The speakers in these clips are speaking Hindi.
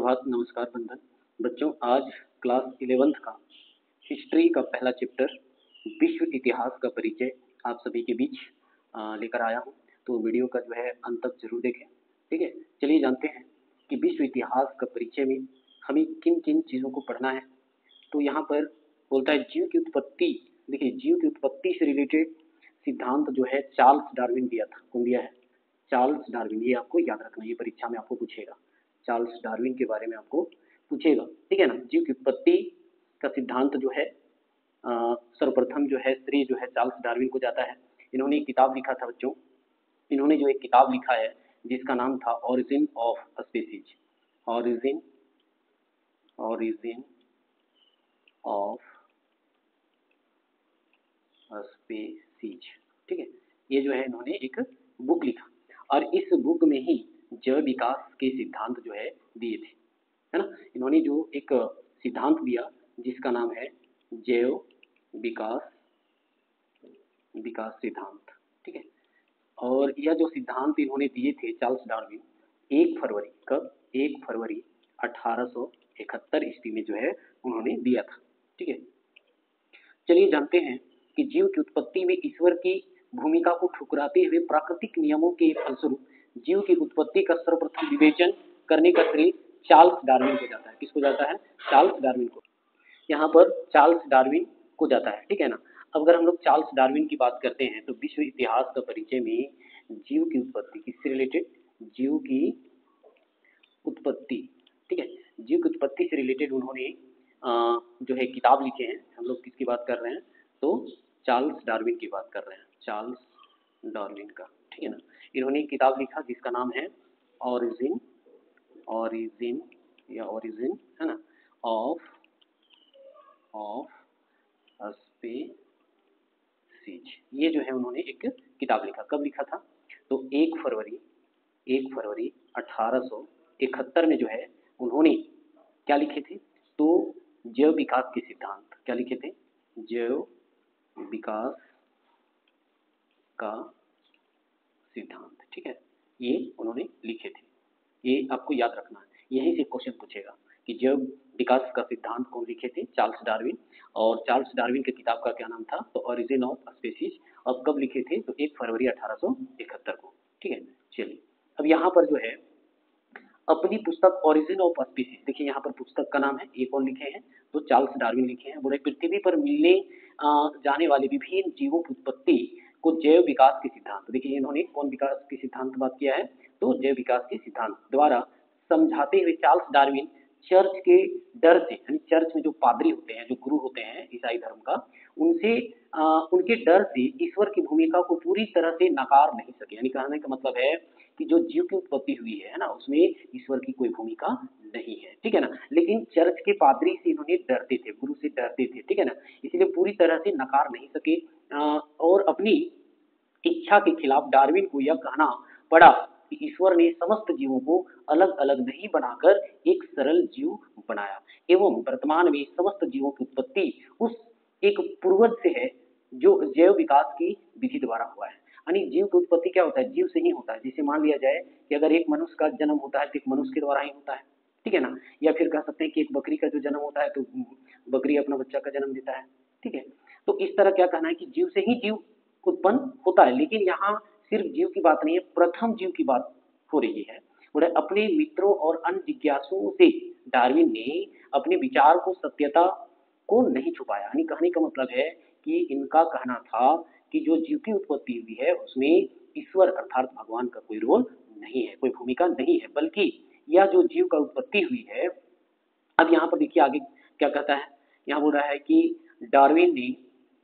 सुप्रभात, नमस्कार बंधन। बच्चों, आज क्लास 11th का हिस्ट्री का पहला चैप्टर विश्व इतिहास का परिचय आप सभी के बीच लेकर आया हूँ। तो वीडियो का जो है अंत तक जरूर देखें, ठीक है। चलिए जानते हैं कि विश्व इतिहास का परिचय में हमें किन किन चीज़ों को पढ़ना है। तो यहाँ पर बोलता है जीव की उत्पत्ति। देखिए, जीव की उत्पत्ति से रिलेटेड सिद्धांत जो है चार्ल्स डार्विन दिया था। कौन दिया है? Charles Darwin. ये आपको याद रखना, ये परीक्षा में आपको पूछेगा। चार्ल्स डार्विन के बारे में आपको पूछेगा, ठीक है ना। जीव की उत्पत्ति का सिद्धांत जो है सर्वप्रथम जो है श्रेय जो है चार्ल्स डार्विन को जाता है। इन्होंने एक किताब लिखा था बच्चों। इन्होंने जो एक किताब लिखा है जिसका नाम था origin of species. Origin of species, ठीक है। ये जो है इन्होंने एक बुक लिखा और इस बुक में ही जैव विकास के सिद्धांत जो है दिए थे, है ना। इन्होंने जो एक सिद्धांत दिया जिसका नाम है जैव विकास सिद्धांत, ठीक है। और यह जो सिद्धांत इन्होंने दिए थे चार्ल्स डार्विन 1 फरवरी, कब? 1 फरवरी 1871 ईस्वी में जो है उन्होंने दिया था, ठीक है। चलिए जानते हैं कि जीव की उत्पत्ति में ईश्वर की भूमिका को ठुकराते हुए प्राकृतिक नियमों के फलस्वरूप जीव की उत्पत्ति का सर्वप्रथम विवेचन करने का श्रेय चार्ल्स डार्विन को जाता है। किसको जाता है? चार्ल्स डार्विन को। यहाँ पर चार्ल्स डार्विन को जाता है, ठीक है ना। अब अगर हम लोग चार्ल्स डार्विन की बात करते हैं तो विश्व इतिहास का परिचय में जीव की उत्पत्ति किससे रिलेटेड? जीव की उत्पत्ति, ठीक है। जीव की उत्पत्ति से रिलेटेड उन्होंने जो है किताब लिखे हैं। हम लोग किसकी बात कर रहे हैं? तो चार्ल्स डार्विन की बात कर रहे हैं, चार्ल्स डार्विन का, ठीक है ना। इन्होंने एक किताब लिखा जिसका नाम है ऑरिजिन है ना, ऑफ स्पीसीज। ये जो है उन्होंने एक किताब लिखा। कब लिखा था? तो 1 फरवरी 1871 में जो है उन्होंने क्या लिखे थे? तो जैव विकास के सिद्धांत। क्या लिखे थे? जैव विकास का सिद्धांत, ठीक है। ये उन्होंने लिखे थे। ये आपको याद रखना है, यहीं से क्वेश्चन पूछेगा कि जैव विकास का सिद्धांत कौन लिखे थे? Charles Darwin. और चार्ल्स डार्विन की किताब का क्या नाम था? तो ऑरिजिन ऑफ स्पीसीज। और कब लिखे थे? तो 1 फरवरी 1871 को, ठीक है। चलिए, अब यहाँ पर जो है अपनी पुस्तक ऑरिजिन ऑफ स्पीसीज, देखिए यहाँ पर पुस्तक का नाम है, ये कौन लिखे हैं? तो चार्ल्स डार्विन लिखे हैं। बोले पृथ्वी पर मिलने जाने वाले विभिन्न जीवों की उत्पत्ति को जैव विकास के सिद्धांत। देखिए इन्होंने कौन विकास के सिद्धांत बात किया है? तो जैव विकास के सिद्धांत द्वारा समझाते हुए चार्ल्स डार्विन चर्च के डर से, यानी चर्च में जो पादरी होते हैं, जो गुरु होते हैं ईसाई धर्म का, उनसे उनके डर से ईश्वर की भूमिका को पूरी तरह से नकार नहीं सके। यानी कहने का मतलब है कि जो जीव की उत्पत्ति हुई है ना, उसमें ईश्वर की कोई भूमिका नहीं है, ठीक है ना। लेकिन चर्च के पादरी से इन्होंने डरते थे, गुरु से डरते थे, ठीक है ना। इसलिए पूरी तरह से नकार नहीं सके और अपनी इच्छा के खिलाफ डार्विन को यह कहना पड़ा कि ईश्वर ने समस्त जीवों को अलग अलग नहीं बनाकर एक सरल जीव बनाया एवं वर्तमान में समस्त जीवों की उत्पत्ति उस एक पूर्वज से है जो जैव विकास की विधि द्वारा हुआ है। यानी जीव की उत्पत्ति क्या होता है? जीव से ही होता है। जैसे मान लिया जाए कि अगर एक मनुष्य का जन्म होता है तो एक मनुष्य के द्वारा ही होता है, ठीक है ना। या फिर कह सकते हैं कि एक बकरी का जो जन्म होता है तो बकरी अपना बच्चा का जन्म देता है, ठीक है। तो इस तरह क्या कहना है कि जीव से ही जीव उत्पन्न होता है। लेकिन यहाँ सिर्फ जीव की बात नहीं है, प्रथम जीव की बात हो रही है। बोले अपने मित्रों और अन्य जिज्ञासुओं से डार्विन ने अपने विचार को सत्यता को नहीं छुपाया। यानी कहने का मतलब है कि इनका कहना था कि जो जीव की उत्पत्ति हुई है उसमें ईश्वर अर्थात भगवान का कोई रोल नहीं है, कोई भूमिका नहीं है, बल्कि यह जो जीव का उत्पत्ति हुई है। अब यहाँ पर देखिए आगे क्या कहता है। यहाँ बोल रहा है कि डार्विन ने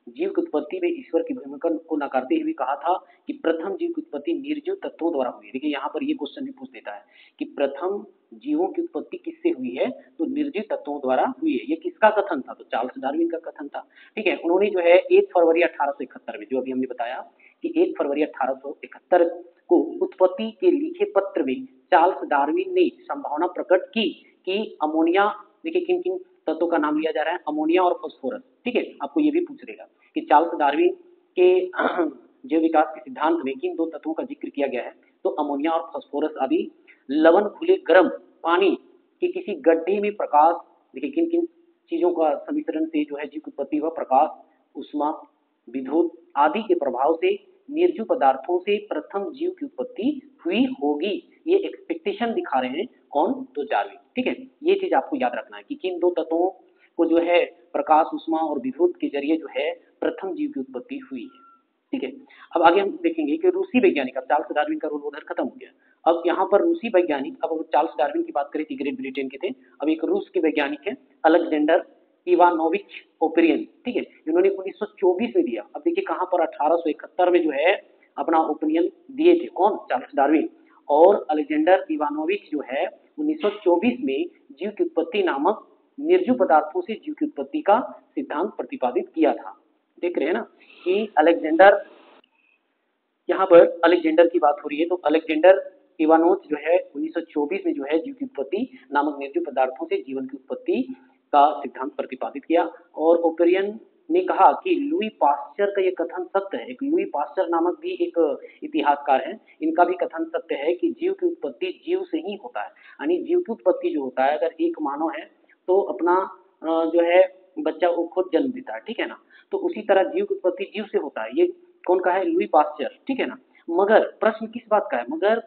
जीव की उत्पत्ति में ईश्वर की भूमिका को नकारते हुए कहा था कि प्रथम जीव की उत्पत्ति निर्जीव तत्वों द्वारा हुई है। देखिए यहाँ पर ये क्वेश्चन भी पूछ देता है कि प्रथम जीवों की उत्पत्ति किससे हुई है? तो निर्जीव तत्वों द्वारा हुई है। ये किसका कथन था? तो चार्ल्स डार्विन का कथन था, ठीक है। उन्होंने जो है 1 फरवरी 1871 में, जो अभी हमने बताया कि 1 फरवरी 1871 को उत्पत्ति के लिखे पत्र में चार्ल्स डार्विन ने संभावना प्रकट की कि अमोनिया, देखिए किन किन तत्वों का नाम लिया जा रहा है? अमोनिया और फास्फोरस, ठीक है। आपको ये भी पूछ लेगा कि चार्ल्स डार्विन के जैव विकास के सिद्धांत में किन 2 तत्वों का जिक्र किया गया है? तो अमोनिया और फास्फोरस आदि लवण घुले गर्म पानी कि किसी गड्ढे में प्रकाश, देखिए किन किन चीजों का समीकरण से जो है जीव की उत्पत्ति हुआ, प्रकाश, उष्मा, विद्युत आदि के प्रभाव से निर्जीव पदार्थों से प्रथम जीव की उत्पत्ति हुई होगी। ये एक्सपेक्टेशन दिखा रहे हैं कौन, तो डार्विन। ठीक है, ये चीज आपको याद रखना है कि किन दो तत्वों को जो है प्रकाश, उष्मा और विद्युत के जरिए जो है प्रथम जीव की उत्पत्ति हुई है। ठीक है, अब आगे हम देखेंगे कि रूसी वैज्ञानिक, अब चार्ल्स डार्विन का रोल उधर खत्म हो गया, अब यहाँ पर रूसी वैज्ञानिक, अब चार्ल्स डार्विन की बात करें थी, ग्रेट ब्रिटेन के थे, अब एक रूस के वैज्ञानिक है अलेक्जेंडर इवानोविच ओपिरियन। ठीक है, इन्होंने 1924 में दिया। अब देखिए कहाँ पर 1871 में जो है अपना ओपिनियन दिए थे, कौन, चार्ल्स डार्विन, और अलेक्जेंडर इवानोविच जो है 1924 में जीव की उत्पत्ति नामक निर्जीव पदार्थों से जीव की उत्पत्ति का सिद्धांत प्रतिपादित किया था। देख रहे हैं ना कि अलेक्जेंडर, यहाँ पर अलेक्जेंडर की बात हो रही है, तो अलेक्जेंडर इवानोविच जो है 1924 में जो है जीव की उत्पत्ति नामक निर्जीव पदार्थों से जीवन की उत्पत्ति का सिद्धांत प्रतिपादित किया। और ओपेरियन ने कहा कि लुई पास्चर का ये कथन सत्य है। एक लुई पास्चर नामक भी एक इतिहासकार है, इनका भी कथन सत्य है कि जीव की उत्पत्ति जीव से ही होता है। यानी जीव की उत्पत्ति जो होता है, अगर एक मानव है तो अपना जो है बच्चा वो खुद जन्म देता है, ठीक है ना, तो उसी तरह जीव की उत्पत्ति जीव से होता है। ये कौन का है, लुई पास्चर, ठीक है ना। मगर प्रश्न किस बात का है, मगर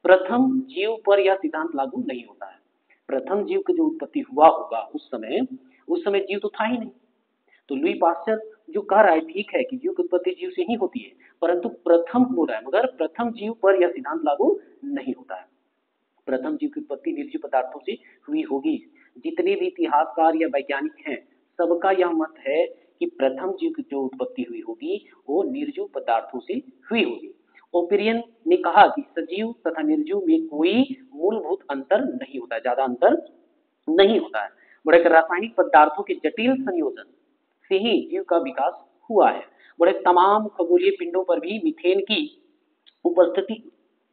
प्रथम जीव पर यह सिद्धांत लागू नहीं होता है। प्रथम जीव की जो उत्पत्ति हुआ होगा उस समय जीव तो था ही नहीं। तो लुई पास्चर जो कह रहा है ठीक है कि जीव की उत्पत्ति जीव से ही होती है, परंतु प्रथम बोल रहा है, मगर प्रथम जीव पर यह सिद्धांत लागू नहीं होता है। प्रथम जीव की उत्पत्ति निर्जीव पदार्थों से हुई होगी। जितने भी इतिहासकार या वैज्ञानिक हैं, सबका यह मत है कि प्रथम जीव की जो उत्पत्ति हुई होगी वो निर्जीव पदार्थों से हुई होगी। ओपिरियन ने कहा कि सजीव तथा निर्जीव में कोई मूलभूत अंतर नहीं होता है, ज्यादा अंतर नहीं होता है। बड़े रासायनिक पदार्थों के जटिल संयोजन से ही जीव का विकास हुआ है। बड़े तमाम खगोलीय पिंडों पर भी मीथेन की उपस्थिति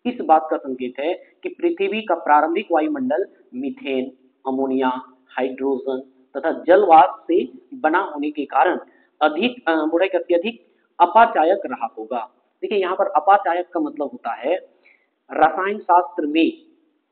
इस बात का संकेत है कि पृथ्वी का प्रारंभिक वायुमंडल मीथेन, अमोनिया, हाइड्रोजन तथा जलवाष्प से बना होने के कारण अत्यधिक अपाचायक रहा होगा। देखिए यहाँ पर अपाचायक का मतलब होता है, रसायन शास्त्र में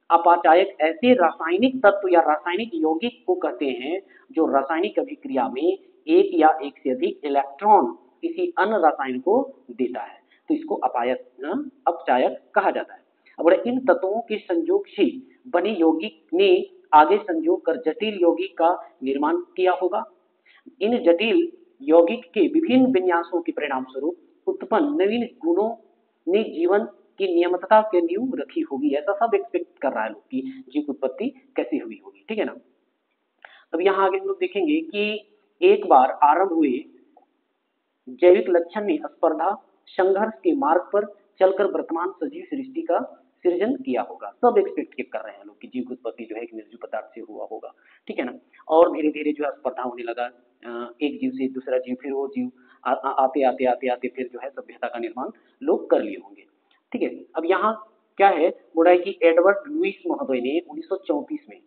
अपाचायक ऐसे रासायनिक तत्व या रासायनिक यौगिक को कहते हैं जो रासायनिक अभिक्रिया में एक या एक से अधिक इलेक्ट्रॉन किसी अन्य रसायन को देता है, तो इसको अपचायक कहा जाता है। अब इन तत्वों के संयोग से बने यौगिक ने आगे संयोग कर जटिल यौगिक का निर्माण किया होगा। इन जटिल यौगिक के विभिन्न विन्यासों के परिणाम स्वरूप उत्पन्न नवीन गुणों ने जीवन की नियमितता के नींव रखी होगी। ऐसा सब एक्सपेक्ट कर रहा है लोग कि जीव की उत्पत्ति कैसे हुई होगी, ठीक है ना। अब यहाँ आगे हम लोग देखेंगे कि एक बार आरंभ हुए जैविक लक्षण ने स्पर्धा संघर्ष के मार्ग पर चलकर वर्तमान सजीव सृष्टि का सृजन किया होगा। सब एक्सपेक्ट कर रहे हैं लोग कि जीव की उत्पत्ति जो है एक निर्जीव पदार्थ से हुआ होगा, ठीक है ना। और धीरे धीरे जो है स्पर्धा होने लगा, एक जीव से दूसरा जीव, फिर वो जीव आते आते आते आते फिर जो है सभ्यता का निर्माण लोग कर लिए होंगे, ठीक है। अब यहाँ क्या है, बोला है कि एडवर्ड लुईस महोदय ने 1934 में,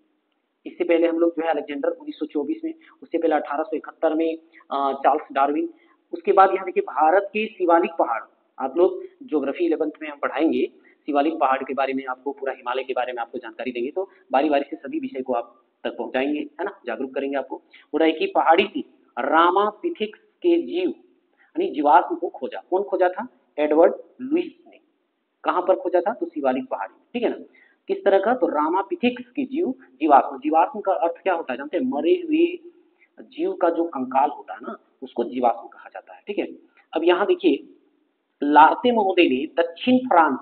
इससे पहले हम लोग जो है अलेक्जेंडर 1924 में, उससे पहले 1871 में चार्ल्स डार्विन, उसके बाद यहाँ देखिए भारत के शिवालिक पहाड़, आप लोग ज्योग्राफी 11th में हम पढ़ाएंगे शिवालिक पहाड़ के बारे में, आपको पूरा हिमालय के बारे में आपको जानकारी देंगे, तो बारी बारी से सभी विषय को आप तक पहुंचाएंगे, है ना, जागरूक करेंगे आपको। बोला है कि पहाड़ी से रामापिथिक्स के जीव यानी जीवाश्म को खोजा। कौन खोजा था, एडवर्ड लुईस ने। कहाँ पर खोजा था, तो शिवालिक पहाड़ी, ठीक है ना। किस तरह का, तो रामापिथिक्स के जीव जीवाश्म। जीवाश्म का अर्थ क्या होता है जानते हैं, मरे हुए जीव का जो कंकाल होता है ना, उसको जीवाश्म कहा जाता है, ठीक है। अब यहाँ देखिए लार्ते महोदय ने दक्षिण फ्रांस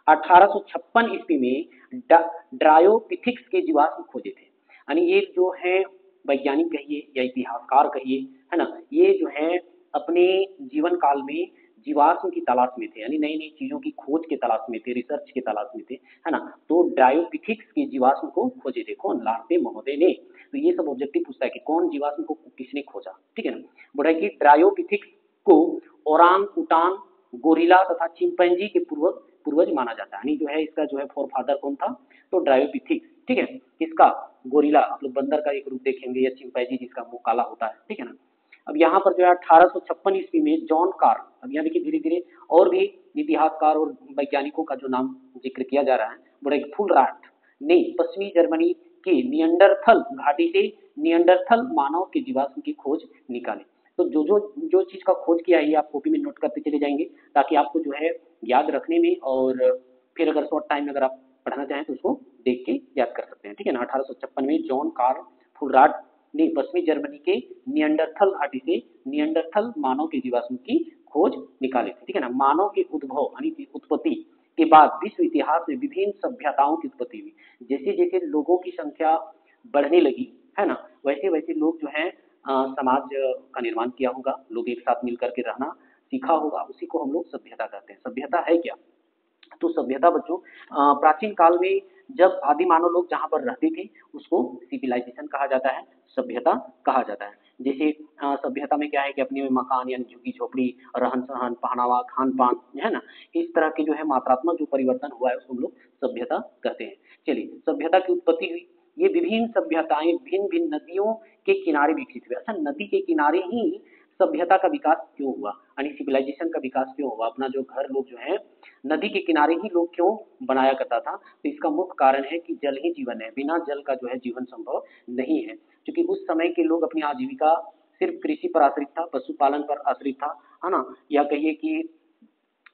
1856 ईस्वी में ड्रायोपिथिक्स के जीवाश्म खोजे थे। यानी ये जो है वैज्ञानिक कहिए या इतिहासकार कहिए, है ना, ये जो है अपने जीवन काल में जीवाश्म की तलाश में थे, यानी नई नई चीजों की खोज के तलाश में थे, रिसर्च के तलाश में थे, है ना। तो ड्रायोपिथिक्स के जीवाश्म को खोजे थे कौन, लार्ते महोदय ने। तो ये सब ऑब्जेक्टिव पूछता है कि कौन जीवाश्म को किसने खोजा, ठीक है ना। बोला कि ड्रायोपिथिक्स को ओरांग उटान, गोरिल्ला तथा चिंपैंजी के पूर्वज माना जाता है। यानी जो है इसका जो है फोरफादर कौन था, तो ड्रायोपिथिक्स, ठीक है। किसका, गोरिल्ला, आप लोग बंदर का एक रूप देखेंगे, या चिंपैंजी जिसका मुंह काला होता है, ठीक है ना। अब यहाँ पर जो है 1856 ईस्वी में जॉन कार, अब यहाँ देखिए धीरे धीरे और भी इतिहासकार और वैज्ञानिकों का जो नाम जिक्र किया जा रहा है, बड़ा फुलराट ने पश्चिमी जर्मनी के नियंडरथल घाटी से नियंडरथल मानव के जीवाश्म की खोज निकाली। तो जो चीज का खोज किया है ये आप कॉपी में नोट करते चले जाएंगे ताकि आपको जो है याद रखने में, और फिर अगर शॉर्ट टाइम में अगर आप पढ़ना चाहें तो उसको देख के याद कर सकते हैं, ठीक है ना। 1856 में जॉन कार्ल फुलराड ने पश्चिमी जर्मनी के नियंडरथल घाटी से नियंडरथल मानव के जीवाश्म की खोज निकाली थी, ठीक है ना। मानव के उद्भव यानी उत्पत्ति के बाद विश्व इतिहास में विभिन्न सभ्यताओं की उत्पत्ति हुई। जैसे जैसे लोगों की संख्या बढ़ने लगी है ना, वैसे वैसे लोग जो है समाज का निर्माण किया होगा, लोग एक साथ मिलकर के रहना सीखा होगा, उसी को हम लोग सभ्यता कहते हैं। सभ्यता है क्या? तो सभ्यता बच्चों प्राचीन काल में जब आदि मानव लोग जहाँ पर रहते थे उसको सिविलाइजेशन कहा जाता है, सभ्यता कहा जाता है। जैसे सभ्यता में क्या है कि अपने मकान यानी झुग्गी झोपड़ी, रहन सहन, पहनावा, खान पान है ना, इस तरह के जो है मात्रात्मक जो परिवर्तन हुआ है उसको हम लोग सभ्यता कहते हैं। चलिए, सभ्यता की उत्पत्ति हुई, ये विभिन्न सभ्यताएं भिन्न भिन्न नदियों के किनारे विकसित हुई। अच्छा, नदी के किनारे ही सभ्यता का विकास क्यों हुआ, यानी सिविलाइजेशन का विकास क्यों हुआ? अपना जो घर लोग जो है नदी के किनारे ही लोग क्यों बनाया करता था? तो इसका मुख्य कारण है कि जल ही जीवन है, बिना जल का जो है जीवन संभव नहीं है। क्योंकि उस समय के लोग अपनी आजीविका सिर्फ कृषि पर आश्रित था, पशुपालन पर आश्रित था, है ना, या कहिए कि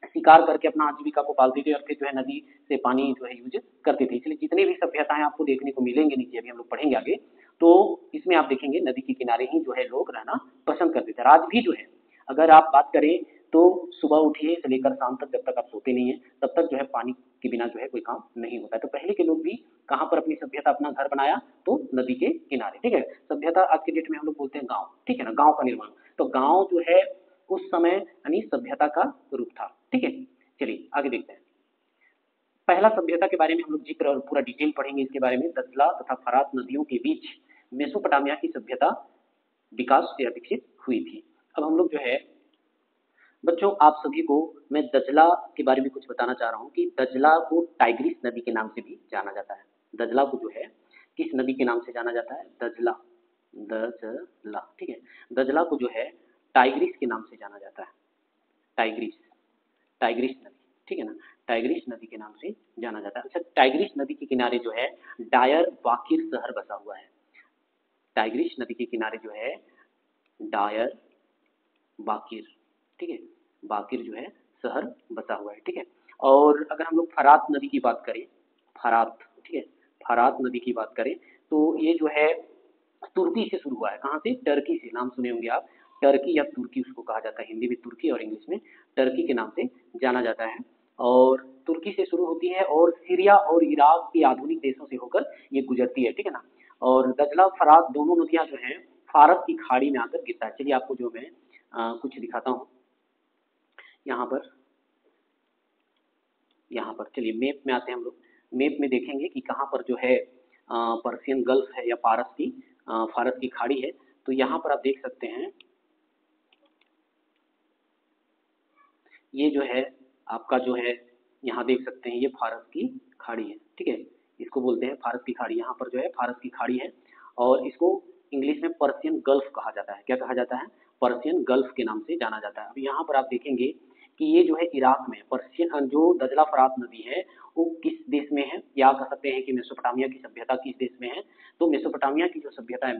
शिकार करके अपना आजीविका को पालते थे और फिर जो है नदी से पानी जो है यूज करते थे। इसलिए जितनी भी सभ्यताएं आपको देखने को मिलेंगे नीचे, अभी हम लोग पढ़ेंगे आगे, तो इसमें आप देखेंगे नदी के किनारे ही जो है लोग रहना पसंद करते थे। आज भी जो है अगर आप बात करें तो सुबह उठिए से लेकर शाम तक, जब तक आप सोते नहीं है तब तक जो है पानी के बिना जो है कोई काम नहीं होता है। तो पहले के लोग भी कहाँ पर अपनी सभ्यता अपना घर बनाया? तो नदी के किनारे, ठीक है। सभ्यता आज के डेट में हम लोग बोलते हैं गाँव, ठीक है ना, गाँव का निर्माण। तो गाँव जो है उस समय यानी सभ्यता का रूप था, ठीक है। चलिए आगे देखते हैं। पहला सभ्यता के बारे में हम लोग जिक्र और पूरा डिटेल पढ़ेंगे इसके बारे में। दजला तथा फरात नदियों के बीच मेसोपोटामिया की सभ्यता विकास या विकसित हुई थी। अब हम लोग जो है बच्चों, आप सभी को मैं दजला के बारे में कुछ बताना चाह रहा हूँ कि दजला को टाइग्रिस नदी के नाम से भी जाना जाता है। दजला को जो है किस नदी के नाम से जाना जाता है? दजला, दजला, ठीक है। दजला को जो है टाइग्रिस के नाम से जाना जाता है। टाइग्रिस, टाइग्रिस नदी, ठीक है ना, टाइग्रिस नदी के नाम से जाना जाता है। अच्छा, टाइग्रिस नदी के किनारे जो है डायर वाकिर शहर बसा हुआ है। टाइग्रिस नदी के किनारे जो है डायर बाकिर, ठीक है, बाकिर जो है शहर बसा हुआ है, ठीक है। और अगर हम लोग फरात नदी की बात करें, फरात, ठीक है, फरात नदी की बात करें तो ये जो है तुर्की से शुरू हुआ है। कहाँ से? टर्की से। नाम सुने होंगे आप, टर्की या तुर्की उसको कहा जाता है, हिंदी में तुर्की और इंग्लिश में टर्की के नाम से जाना जाता है। और तुर्की से शुरू होती है और सीरिया और इराक के आधुनिक देशों से होकर ये गुजरती है, ठीक है ना। और दजला फरात दोनों नदियां जो हैं फारस की खाड़ी में आकर गिरता है। चलिए आपको जो मैं कुछ दिखाता हूँ यहाँ पर, यहाँ पर चलिए मैप में आते हैं हम लोग। मैप में देखेंगे कि कहाँ पर जो है पर्शियन गल्फ है या फारस की खाड़ी है। तो यहाँ पर आप देख सकते हैं ये जो है आपका जो है यहाँ देख सकते हैं ये फारस की खाड़ी है, ठीक है, इसको बोलते हैं फारस की खाड़ी। यहाँ पर जो है फारस की खाड़ी है और इसको इंग्लिश में पर्शियन गल्फ कहा जाता है। क्या कहा जाता है? पर्शियन गल्फ के नाम से जाना जाता है। अब यहाँ पर आप देखेंगे कि ये जो है इराक में पर्शियन जो दजला फरात नदी है वो किस देश में है, या कह सकते हैं कि मेसोपोटामिया की सभ्यता किस देश में है? तो मेसोपोटामिया की जो सभ्यता है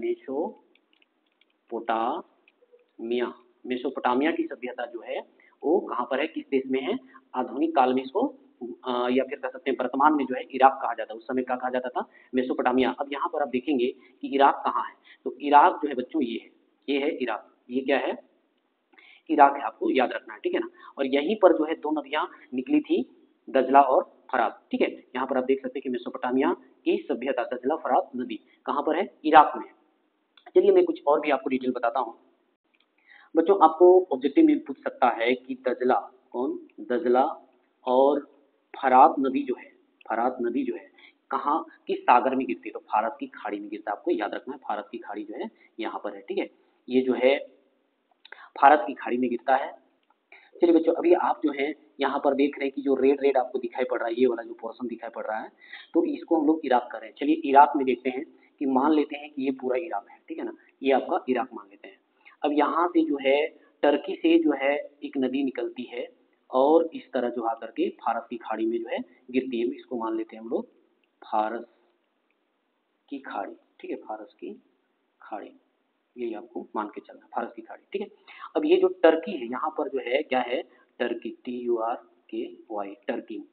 मेसोपोटामिया की सभ्यता जो है वो कहाँ पर है, किस देश में है? आधुनिक काल में इसको या फिर कह सकते हैं वर्तमान में जो है इराक कहा जाता है। उस समय क्या कहा जाता था? मेसोपोटामिया। अब यहाँ पर आप देखेंगे कि इराक कहाँ है, तो इराक जो है बच्चों ये है इराक। ये क्या है? इराक है, आपको याद रखना है, ठीक है ना। और यहीं पर जो है दो नदियां निकली थी, दजला और फरात, ठीक है। यहाँ पर आप देख सकते हैं कि मेसोपोटामिया की सभ्यता दजला फरात नदी कहाँ पर है? इराक में है। चलिए मैं कुछ और भी आपको डिटेल बताता हूँ बच्चों। आपको ऑब्जेक्टिव में पूछ सकता है कि दजला और फरात नदी जो है, फरात नदी जो है कहाँ, किस सागर में गिरती है? तो फारस की खाड़ी में गिरता है। आपको याद रखना है फारस की खाड़ी जो है यहाँ पर है, ठीक है। ये जो है फारस की खाड़ी में गिरता है। चलिए बच्चों, अभी आप जो है यहाँ पर देख रहे हैं कि जो रेड रेड आपको दिखाई पड़ रहा है, ये वाला जो पोर्शन दिखाई पड़ रहा है, तो इसको हम लोग इराक कर रहे हैं। चलिए इराक में देखते हैं कि मान लेते हैं कि ये पूरा इराक है, ठीक है ना, ये आपका इराक मान लेते हैं। अब यहाँ से जो है टर्की से जो है एक नदी निकलती है और इस तरह जो आकर के फारस की खाड़ी में जो है गिरती है। इसको मान लेते हैं हम लोग फारस की खाड़ी, ठीक है, फारस की खाड़ी, यही आपको मान के चलना, फारस की खाड़ी, ठीक है। अब ये जो टर्की है यहाँ पर जो है क्या है, टर्की, TURKY, टर्की।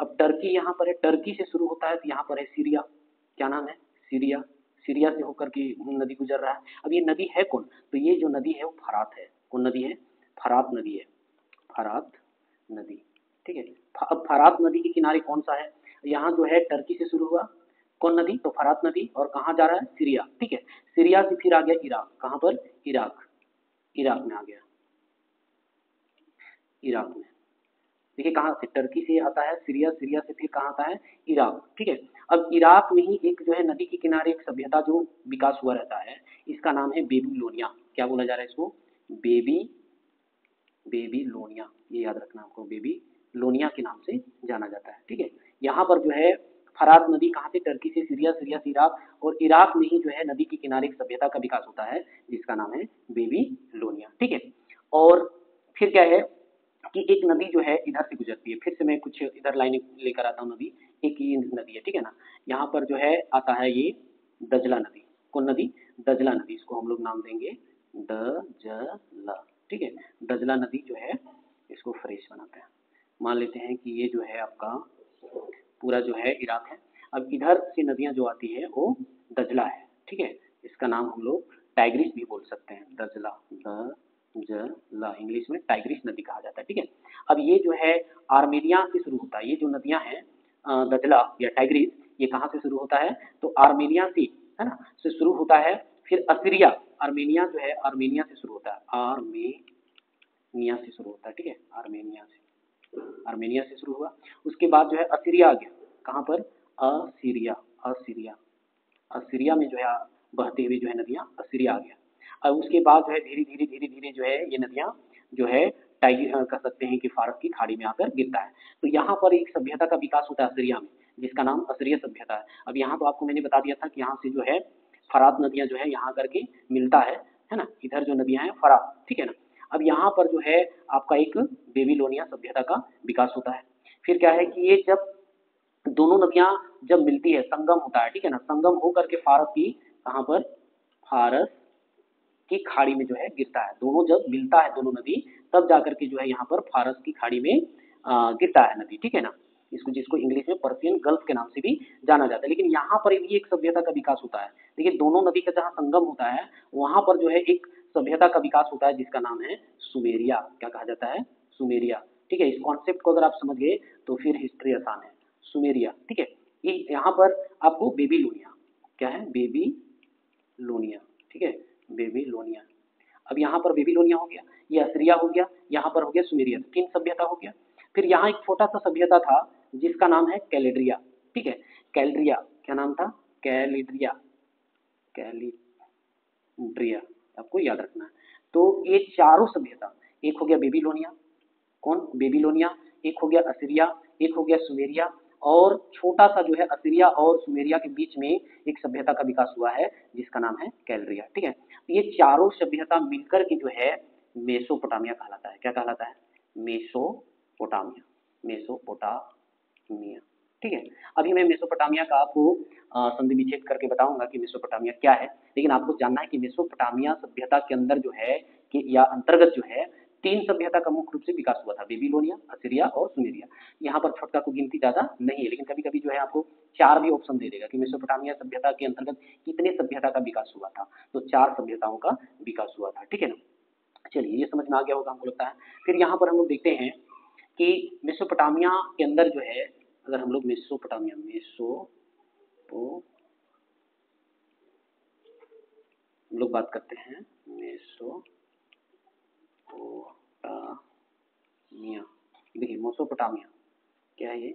अब टर्की यहाँ पर है, टर्की से शुरू होता है तो यहाँ पर है सीरिया, क्या नाम है, सीरिया, सीरिया से होकर के नदी गुजर रहा है। अब ये नदी है कौन, तो ये जो नदी है वो फरात है, कौन नदी है, फरात नदी है, फरात नदी, ठीक है। अब फरात नदी के किनारे कौन सा है, यहाँ जो है टर्की से शुरू हुआ कौन नदी, तो फरात नदी, और कहाँ जा रहा है, सीरिया, ठीक है। सीरिया से फिर आ गया इराक, कहाँ पर, इराक, इराक में आ गया, इराक में, देखिए कहाँ से, टर्की से आता है सीरिया, सीरिया से फिर कहाँ आता है, इराक, ठीक है। अब इराक में ही एक जो है नदी के किनारे एक सभ्यता जो विकास हुआ रहता है, इसका नाम है बेबीलोनिया, क्या बोला जा रहा है इसको, बेबीलोनिया, ये याद रखना आपको, बेबीलोनिया के नाम से जाना जाता है, ठीक है। यहाँ पर जो है फरात नदी कहाँ से, टर्की से सीरिया, सीरिया से इराक, और इराक में ही जो है नदी के किनारे एक सभ्यता का विकास होता है जिसका नाम है बेबीलोनिया, ठीक है। और फिर क्या है कि एक नदी जो है इधर से गुजरती है, फिर से मैं कुछ इधर लाइन लेकर आता हूँ, नदी एक ही नदी है, ठीक है ना। यहाँ पर जो है आता है ये दजला नदी, कौन नदी, दजला नदी, इसको हम लोग नाम देंगे दजला, ठीक है। दजला नदी जो है इसको फ्रेश बनाते हैं, मान लेते हैं कि ये जो है आपका पूरा जो है इराक है। अब इधर से नदियां जो आती है वो दजला है, ठीक है, इसका नाम हम लोग टाइग्रिस भी बोल सकते हैं, दजला, दजला, इंग्लिश में टाइग्रिस नदी कहा जाता है, ठीक है। अब ये जो है आर्मेनिया से शुरू होता है, ये जो नदियां हैं दजला या टाइग्रिस, ये कहाँ से शुरू होता है, तो आर्मेनिया से, है ना, से शुरू होता है, फिर असीरिया, आर्मेनिया जो है आर्मेनिया से शुरू होता है, आर्मेनिया से शुरू होता है, ठीक है, आर्मेनिया से, आर्मेनिया से शुरू हुआ, उसके बाद जो है असीरिया आ गया, कहाँ पर, असीरिया, असीरिया, असीरिया में जो है बहते हुए जो है नदियाँ असीरिया आ गया। और उसके बाद जो है धीरे धीरे धीरे धीरे जो है ये नदियाँ जो है कह सकते हैं कि फारस की खाड़ी में आकर गिरता है। तो यहाँ पर एक सभ्यता का विकास होता है असीरिया में, जिसका नाम असीरिया सभ्यता है। अब यहाँ तो आपको मैंने बता दिया था कि यहाँ से जो है फरात नदियाँ जो है यहाँ करके मिलता है ना, इधर जो नदियाँ हैं फरात, ठीक है ना। अब यहाँ पर जो है आपका एक बेबीलोनिया सभ्यता का विकास होता है। फिर क्या है कि ये जब दोनों नदियां जब मिलती है, संगम होता है, ठीक है ना, संगम हो करके फारस की, कहाँ पर, फारस की खाड़ी में जो है गिरता है, दोनों जब मिलता है दोनों नदी, तब जाकर के जो है यहाँ पर फारस की खाड़ी में गिरता है नदी, ठीक है ना। इसको जिसको इंग्लिश में पर्शियन गल्फ के नाम से भी जाना जाता है। लेकिन यहाँ पर भी एक सभ्यता का विकास होता है, देखिए दोनों नदी का जहाँ संगम होता है वहां पर जो है एक सभ्यता का विकास होता है जिसका नाम है सुमेरिया, क्या कहा जाता है, सुमेरिया, ठीक है। इस कॉन्सेप्ट को अगर आप समझ गए तो फिर हिस्ट्री आसान है, सुमेरिया, ठीक है। ये यहाँ पर आपको बेबीलोनिया, क्या है, बेबीलोनिया, ठीक है, बेबीलोनिया। अब यहाँ पर बेबीलोनिया हो गया, ये असीरिया हो गया, यहाँ पर हो गया सुमेरिया, तीन सभ्यता हो गया। फिर यहाँ एक छोटा सा सभ्यता था जिसका नाम है कैलेड्रिया, ठीक है, कैलेड्रिया, क्या नाम था, कैलेड्रिया, कैलेड्रिया, आपको याद रखना है। तो ये चारों सभ्यता, एक हो गया बेबीलोनिया, कौन, बेबीलोनिया, एक हो गया असीरिया, एक हो गया सुमेरिया, और छोटा सा जो है असीरिया और सुमेरिया के बीच में एक सभ्यता का विकास हुआ है जिसका नाम है कैलेड्रिया, ठीक है। ये चारों सभ्यता मिलकर के जो है मेसोपोटामिया कहलाता है, क्या कहलाता है, मेसोपोटामिया, मेसोपोटामिया, ठीक है। अभी मैं मेसोपोटामिया का आपको संधि विच्छेद करके बताऊंगा कि मेसोपोटामिया क्या है, लेकिन आपको जानना है कि मेसोपोटामिया सभ्यता के अंदर जो है कि या अंतर्गत जो है तीन सभ्यता का मुख्य रूप से विकास हुआ था, बेबीलोनिया, असीरिया और सुमेरिया। यहाँ पर छोटका को गिनती ज्यादा नहीं है, लेकिन कभी कभी जो है आपको चार भी ऑप्शन दे देगा कि मेसोपोटामिया सभ्यता के अंतर्गत कितने सभ्यता का विकास हुआ था, तो चार सभ्यताओं का विकास हुआ था, ठीक है ना। चलिए ये समझ में आ गया होगा हमको लगता है। फिर यहाँ पर हम लोग देखते हैं कि मेसोपोटामिया के अंदर जो है, अगर हम लोग मेसोपोटामिया, हम लोग बात करते हैं मेसोपोटामिया, देखिए मेसोपोटामिया क्या है, ये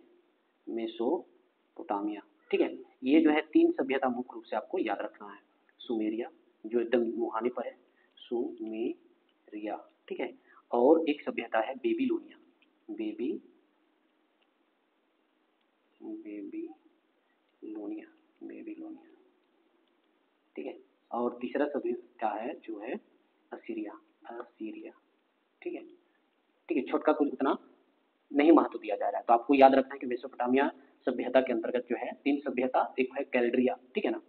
मेसोपोटामिया, ठीक है। ये जो है तीन सभ्यता मुख्य रूप से आपको याद रखना है, सुमेरिया जो एकदम मुहाने पर है, सुमेरिया, ठीक है, और एक सभ्यता है बेबीलोनिया, बेबीलोनिया, ठीक है, और तीसरा सभ्यता है जो है असीरिया, ठीक है, ठीक है। छोटका कुछ उतना नहीं महत्व दिया जा रहा है, तो आपको याद रखना है कि मेसोपोटामिया सभ्यता के अंतर्गत जो है तीन सभ्यता, एक है कैलेड्रिया, ठीक है ना,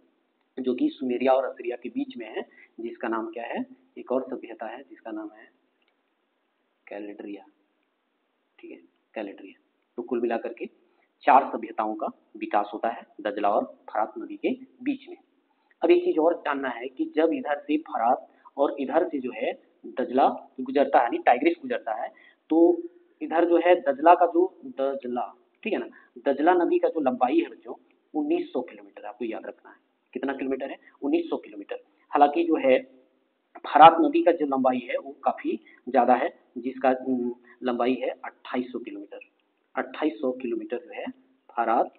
जो कि सुमेरिया और असीरिया के बीच में है, जिसका नाम क्या है, एक और सभ्यता है जिसका नाम है कैलेड्रिया। ठीक है, कैलेड्रिया। तो कुल मिलाकर के 4 सभ्यताओं का विकास होता है दजला और फरात नदी के बीच में। अब एक चीज और जानना है कि जब इधर से फरात और इधर से जो है दजला गुजरता है, यानी टाइग्रिस गुजरता है, तो इधर जो है दजला का जो दजला, ठीक है ना, दजला नदी का जो लंबाई है बच्चों 1900 किलोमीटर, आपको याद रखना है। कितना किलोमीटर है? 1900 किलोमीटर। हालांकि जो है फरात नदी का जो लंबाई है वो काफी ज्यादा है, जिसका लंबाई है 2800 किलोमीटर। 2800 किलोमीटर जो है फरात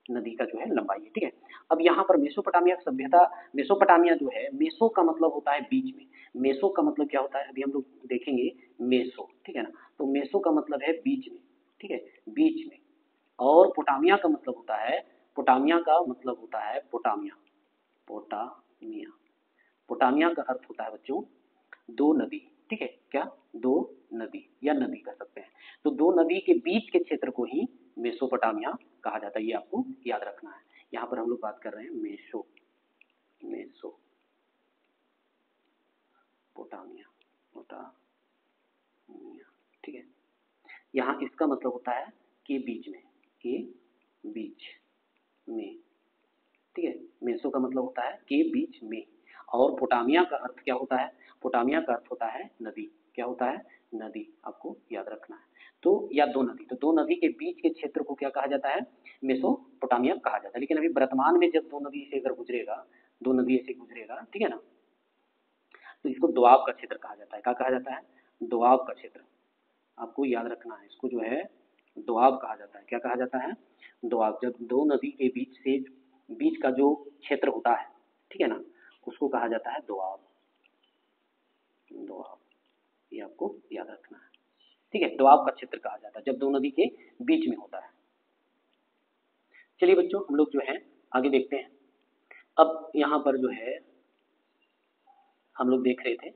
नदी का जो है लंबाई है। ठीक है, अब यहाँ पर मेसोपोटामिया सभ्यता, मेसोपोटामिया जो है, मेसो का मतलब होता है बीच में। मेसो का मतलब क्या होता है अभी हम लोग देखेंगे, मेसो, ठीक है ना। तो मेसो का मतलब है बीच में, ठीक है, बीच में। और पोटामिया का मतलब होता है, पोटामिया का मतलब होता है पोटामिया, पोटामिया, पोटामिया का अर्थ होता है बच्चों दो नदी। ठीक है, क्या? दो नदी या नदी कह सकते हैं। तो दो नदी के बीच के क्षेत्र को ही मेसोपोटामिया कहा जाता है, ये आपको याद रखना है। यहाँ पर हम लोग बात कर रहे हैं मेसो, मेसो पोटामिया, पोटामिया, ठीक है। यहाँ इसका मतलब होता है के बीच में, के बीच में, ठीक है। मेसो का मतलब होता है के बीच में। और पोटामिया का अर्थ क्या होता है? पोटामिया का अर्थ होता है नदी। क्या होता है? नदी, आपको याद रखना है। तो या दो नदी, तो दो नदी के बीच के क्षेत्र को क्या कहा जाता है? मेसोपोटामिया कहा जाता है। लेकिन अभी वर्तमान में जब दो नदी से अगर गुजरेगा, दो नदी ऐसे गुजरेगा, ठीक है ना, तो इसको दोआब का क्षेत्र कहा जाता है। क्या कहा जाता है? दोआब का क्षेत्र, आपको याद रखना है। इसको जो है दोआब कहा जाता है। क्या कहा जाता है? दोआब। जब दो नदी के बीच से, बीच का जो क्षेत्र होता है, ठीक है ना, उसको कहा जाता है दोआब, दोआब, ये आपको याद रखना है। ठीक है, दोआब का क्षेत्र कहा जाता है जब दो नदी के बीच में होता है। चलिए बच्चों, हम लोग जो है आगे देखते हैं। अब यहाँ पर जो है हम लोग देख रहे थे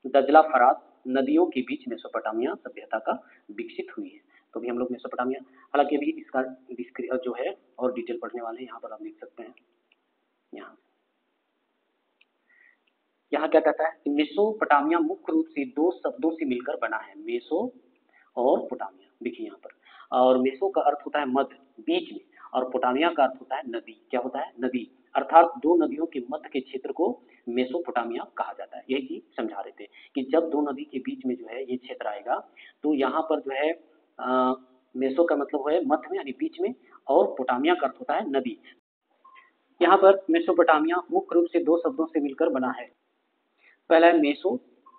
दजला फरात नदियों के बीच मेसोपोटामिया सभ्यता का विकसित हुई है। तो अभी हम लोग मेसोपोटामिया, हालांकि अभी इसका जो है और डिटेल पढ़ने वाले हैं। यहाँ पर आप देख सकते हैं, यहाँ क्या कहता है कि मेसोपोटामिया मुख्य रूप से दो शब्दों से मिलकर बना है, मेसो और पोटामिया। देखिए यहाँ पर, और मेसो का अर्थ होता है मध्य, बीच में, और पोटामिया का अर्थ होता है नदी। क्या होता है? नदी। अर्थात दो नदियों के मध्य के क्षेत्र को मेसोपोटामिया कहा जाता है। यही चीज समझा रहे थे कि जब दो नदी के बीच में जो है ये क्षेत्र आएगा, तो यहाँ पर जो है मेसो का मतलब है मध्य में यानी बीच में, और पोटामिया का अर्थ होता है नदी। यहाँ पर मेसोपोटामिया मुख्य रूप से दो शब्दों से मिलकर बना है। पहला है मेसो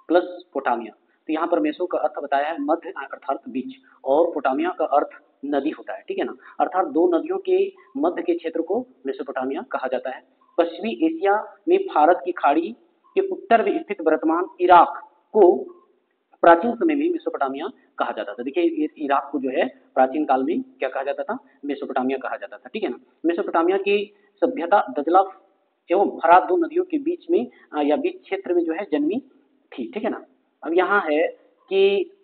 प्लस पोटामिया। तो यहाँ पर मेसो का अर्थ बताया है मध्य अर्थात बीच, और पोटामिया का अर्थ नदी होता है। ठीक है ना, अर्थात दो नदियों के मध्य के क्षेत्र को मेसोपोटामिया कहा जाता है। पश्चिमी एशिया में भारत की खाड़ी के उत्तर में स्थित वर्तमान इराक को प्राचीन समय में मेसोपोटामिया कहा जाता था। देखिए इराक को जो है प्राचीन काल में क्या कहा जाता था? मेसोपोटामिया कहा जाता था। ठीक है ना, मेसोपोटामिया की सभ्यता दजला एवं फरात दो नदियों के बीच में या बीच क्षेत्र में जो है जन्मी थी। ठीक है ना, अब यहाँ है कि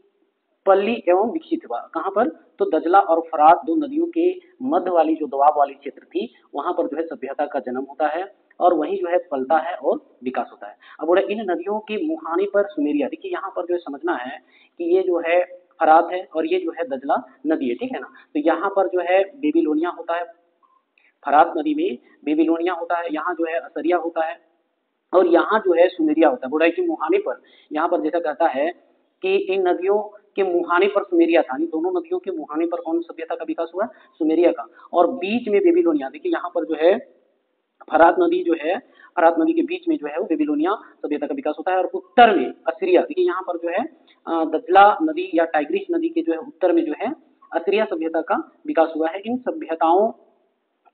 पल्ली एवं विकसित हुआ कहाँ पर? तो दजला और फरात दो नदियों के मध्य वाली जो दोआब वाली क्षेत्र थी, वहां पर जो है सभ्यता का जन्म होता है, और वही जो है पलता है और विकास होता है। अब बोले इन नदियों के मुहाने पर सुमेरिया। देखिए यहाँ पर जो है समझना है कि ये जो है फरात है और ये जो है दजला नदी है। ठीक है ना, तो यहाँ पर जो है बेबीलोनिया होता है, फरात नदी में बेबीलोनिया होता है, यहाँ जो है असरिया होता है, और यहाँ जो है सुमेरिया होता है। बोला कि मुहाने पर, यहाँ पर जैसा कहता है कि इन नदियों के मुहाने पर सुमेरिया था, दोनों नदियों के मुहाने पर कौन सभ्यता का विकास हुआ? सुमेरिया का। और बीच में बेबीलोनिया। देखिए यहाँ पर जो है फरात नदी जो है, फरात नदी के बीच में जो है वो बेबीलोनिया सभ्यता का विकास होता है, और उत्तर में असीरिया। देखिए यहाँ पर जो है दजला नदी या टाइग्रिस नदी के जो है उत्तर में जो है असीरिया सभ्यता का विकास हुआ है। इन सभ्यताओं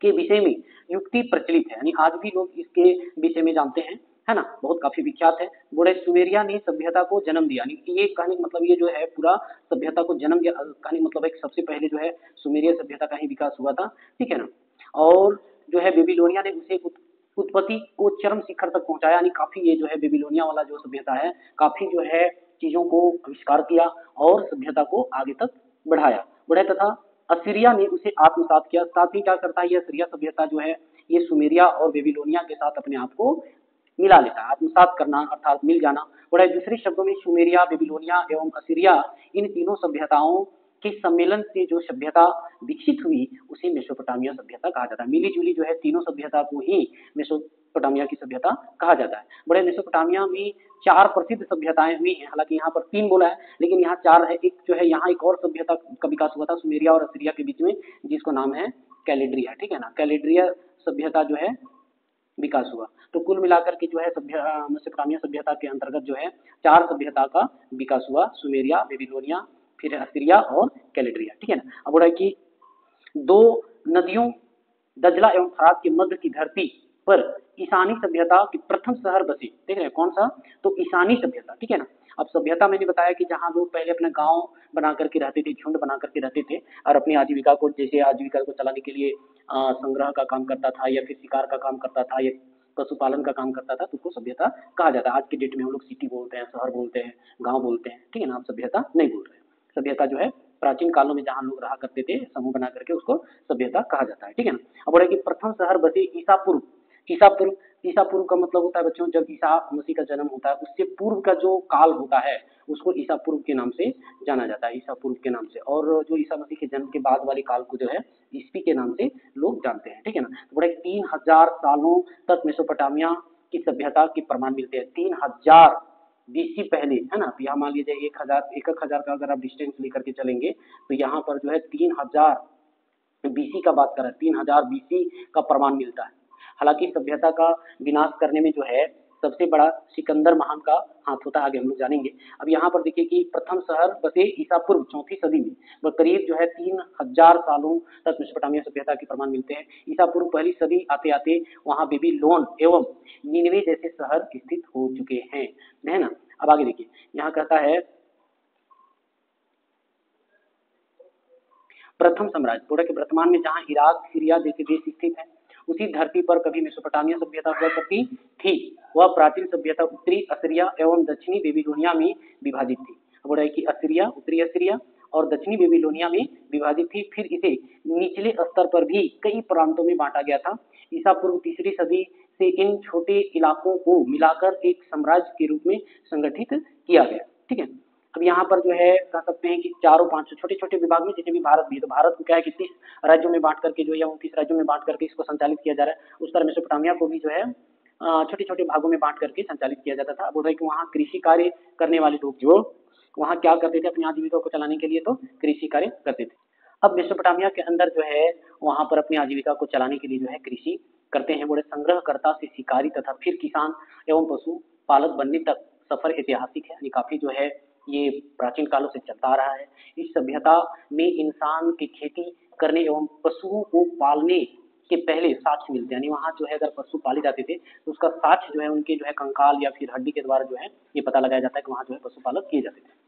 के विषय में युक्ति प्रचलित है, यानी आज भी लोग इसके विषय में जानते हैं, है ना, बहुत काफी विख्यात है। बोले सुमेरिया ने सभ्यता को जन्म दिया, यानी ये कहने का मतलब ये जो है पूरा सभ्यता को जन्म दिया, कहने का मतलब है सबसे पहले जो है सुमेरिया सभ्यता का ही विकास हुआ था। ठीक है ना, और जो है बेबीलोनिया ने उसे उत्पत्ति को चरम शिखर तक पहुंचाया, यानी काफी ये जो है बेबीलोनिया वाला जो सभ्यता है काफी जो है चीजों को आविष्कार किया और सभ्यता को आगे तक बढ़ाया तथा असीरिया ने उसे आत्मसात किया। साथ ही क्या करता है ये असीरिया सभ्यता जो है ये सुमेरिया और बेबीलोनिया के साथ अपने आप को मिला लेता है। आत्मसात करना अर्थात मिल जाना। और दूसरे शब्दों में सुमेरिया, बेबीलोनिया एवं असीरिया इन तीनों सभ्यताओं के सम्मेलन से जो सभ्यता विकसित हुई उसे मेसोपोटामिया सभ्यता कहा जाता है। मिली जुली जो है तीनों सभ्यता को ही मेसोपोटामिया की सभ्यता कहा जाता है। बड़े मेसोपोटामिया में 4 प्रसिद्ध सभ्यताएं हुई हैं, हालांकि यहाँ पर 3 बोला है लेकिन यहाँ 4 है। एक जो है यहाँ एक और सभ्यता का विकास हुआ था सुमेरिया और असीरिया के बीच में, जिसको नाम है कैलेड्रिया, ठीक है ना। कैलेड्रिया सभ्यता जो है विकास हुआ। तो कुल मिलाकर के जो है मेसोपोटामिया सभ्यता के अंतर्गत जो है 4 सभ्यता का विकास हुआ, सुमेरिया, बेबीलोनिया, फिर असीरिया और कैलेड्रिया, ठीक है ना। अब बोला कि 2 नदियों दजला एवं फरात के मध्य की धरती पर ईशानी सभ्यता की प्रथम शहर बसी। देख रहे हैं कौन सा, तो ईशानी सभ्यता, ठीक है ना। अब सभ्यता मैंने बताया कि जहाँ लोग पहले अपना गांव बना करके रहते थे, झुंड बना करके रहते थे और अपनी आजीविका को, जैसे आजीविका को चलाने के लिए संग्रह का काम करता था या फिर शिकार का काम करता था या पशुपालन का काम करता था, तो उसको सभ्यता कहा जाता है। आज के डेट में हम लोग सिटी बोलते हैं, शहर बोलते हैं, गाँव बोलते हैं, ठीक है ना। आप सभ्यता नहीं बोल रहे हैं। सभ्यता जो है प्राचीन कालों में जहाँ लोग रहा करते थे समूह बना करके उसको सभ्यता कहा जाता है, ठीक है ना। अब बोले कि प्रथम शहर बसे ईसा पूर्व। ईसा पूर्व, ईसा पूर्व का मतलब होता है बच्चों जब ईसा मसीह का जन्म होता है उससे पूर्व का जो काल होता है उसको ईसा पूर्व के नाम से जाना जाता है, ईसा पूर्व के नाम से। और जो ईसा मसीह के जन्म के बाद वाले काल को जो है ईसवी के नाम से लोग जानते हैं, ठीक है ना। तो बड़े 3000 सालों तक मेसोपोटामिया की सभ्यता के प्रमाण मिलते हैं। 3000 बीसी पहले, है ना। तो यहाँ मान लीजिए 1000 का अगर आप डिस्टेंस लेकर के चलेंगे तो यहाँ पर जो है 3000 बीसी का बात कर रहे हैं, 3000 बीसी का प्रमाण मिलता है। हालांकि सभ्यता का विनाश करने में जो है सबसे बड़ा सिकंदर महान का हाथ होता है, आगे हम लोग जानेंगे। अब यहाँ पर देखिए कि प्रथम शहर बसे ईसा पूर्व 4वीं सदी में, वह करीब जो है 3000 सालों तक मेसोपोटामिया सभ्यता के प्रमाण मिलते हैं। ईसा पूर्व पहली सदी आते आते वहाँ बेबीलोन एवं निनवे जैसे शहर स्थित हो चुके हैं, है ना। अब आगे देखिए यहाँ कहता है प्रथम साम्राज्य, पूरा के वर्तमान में जहाँ इराक, सीरिया जैसे देश स्थित है उसी धरती पर कभी मेसोपोटामिया सभ्यता हुआ करती थी। वह प्राचीन सभ्यता उत्तरी असीरिया एवं दक्षिणी बेबीलोनिया में विभाजित थी। बोल रहा है कि असीरिया, उत्तरी असीरिया और दक्षिणी बेबीलोनिया में विभाजित थी। फिर इसे निचले स्तर पर भी कई प्रांतों में बांटा गया था। ईसा पूर्व 3री सदी से इन छोटे इलाकों को मिलाकर एक साम्राज्य के रूप में संगठित किया गया, ठीक है। अब यहाँ पर जो है कह सकते हैं कि 4-5 छोटे छोटे विभाग में, जैसे भी भारत भी, तो भारत को क्या है कि 30 राज्यों में बांट करके जो है 29 राज्यों में बांट करके इसको संचालित किया जा रहा है। उस तरह मेसोपोटामिया को भी जो है छोटे छोटे भागों में बांट करके संचालित किया जाता था। बोल रहे कि वहाँ कृषि कार्य करने वाले लोग जो वहाँ क्या करते थे अपनी आजीविका को चलाने के लिए, तो कृषि कार्य करते थे। अब मेसोपोटामिया के अंदर जो है वहाँ पर अपनी आजीविका को चलाने के लिए जो है कृषि करते हैं। बोले संग्रहकर्ता से शिकारी तथा फिर किसान एवं पशु पालक बनने तक सफर ऐतिहासिक है, ये काफी जो है ये प्राचीन कालों से चलता आ रहा है। इस सभ्यता में इंसान की खेती करने एवं पशुओं को पालने के पहले साक्ष्य मिलते हैं, यानी वहाँ जो है अगर पशु पाले जाते थे तो उसका साक्ष्य जो है उनके जो है कंकाल या फिर हड्डी के द्वारा जो है ये पता लगाया जाता है कि वहाँ जो है पशुपालक किए जाते थे।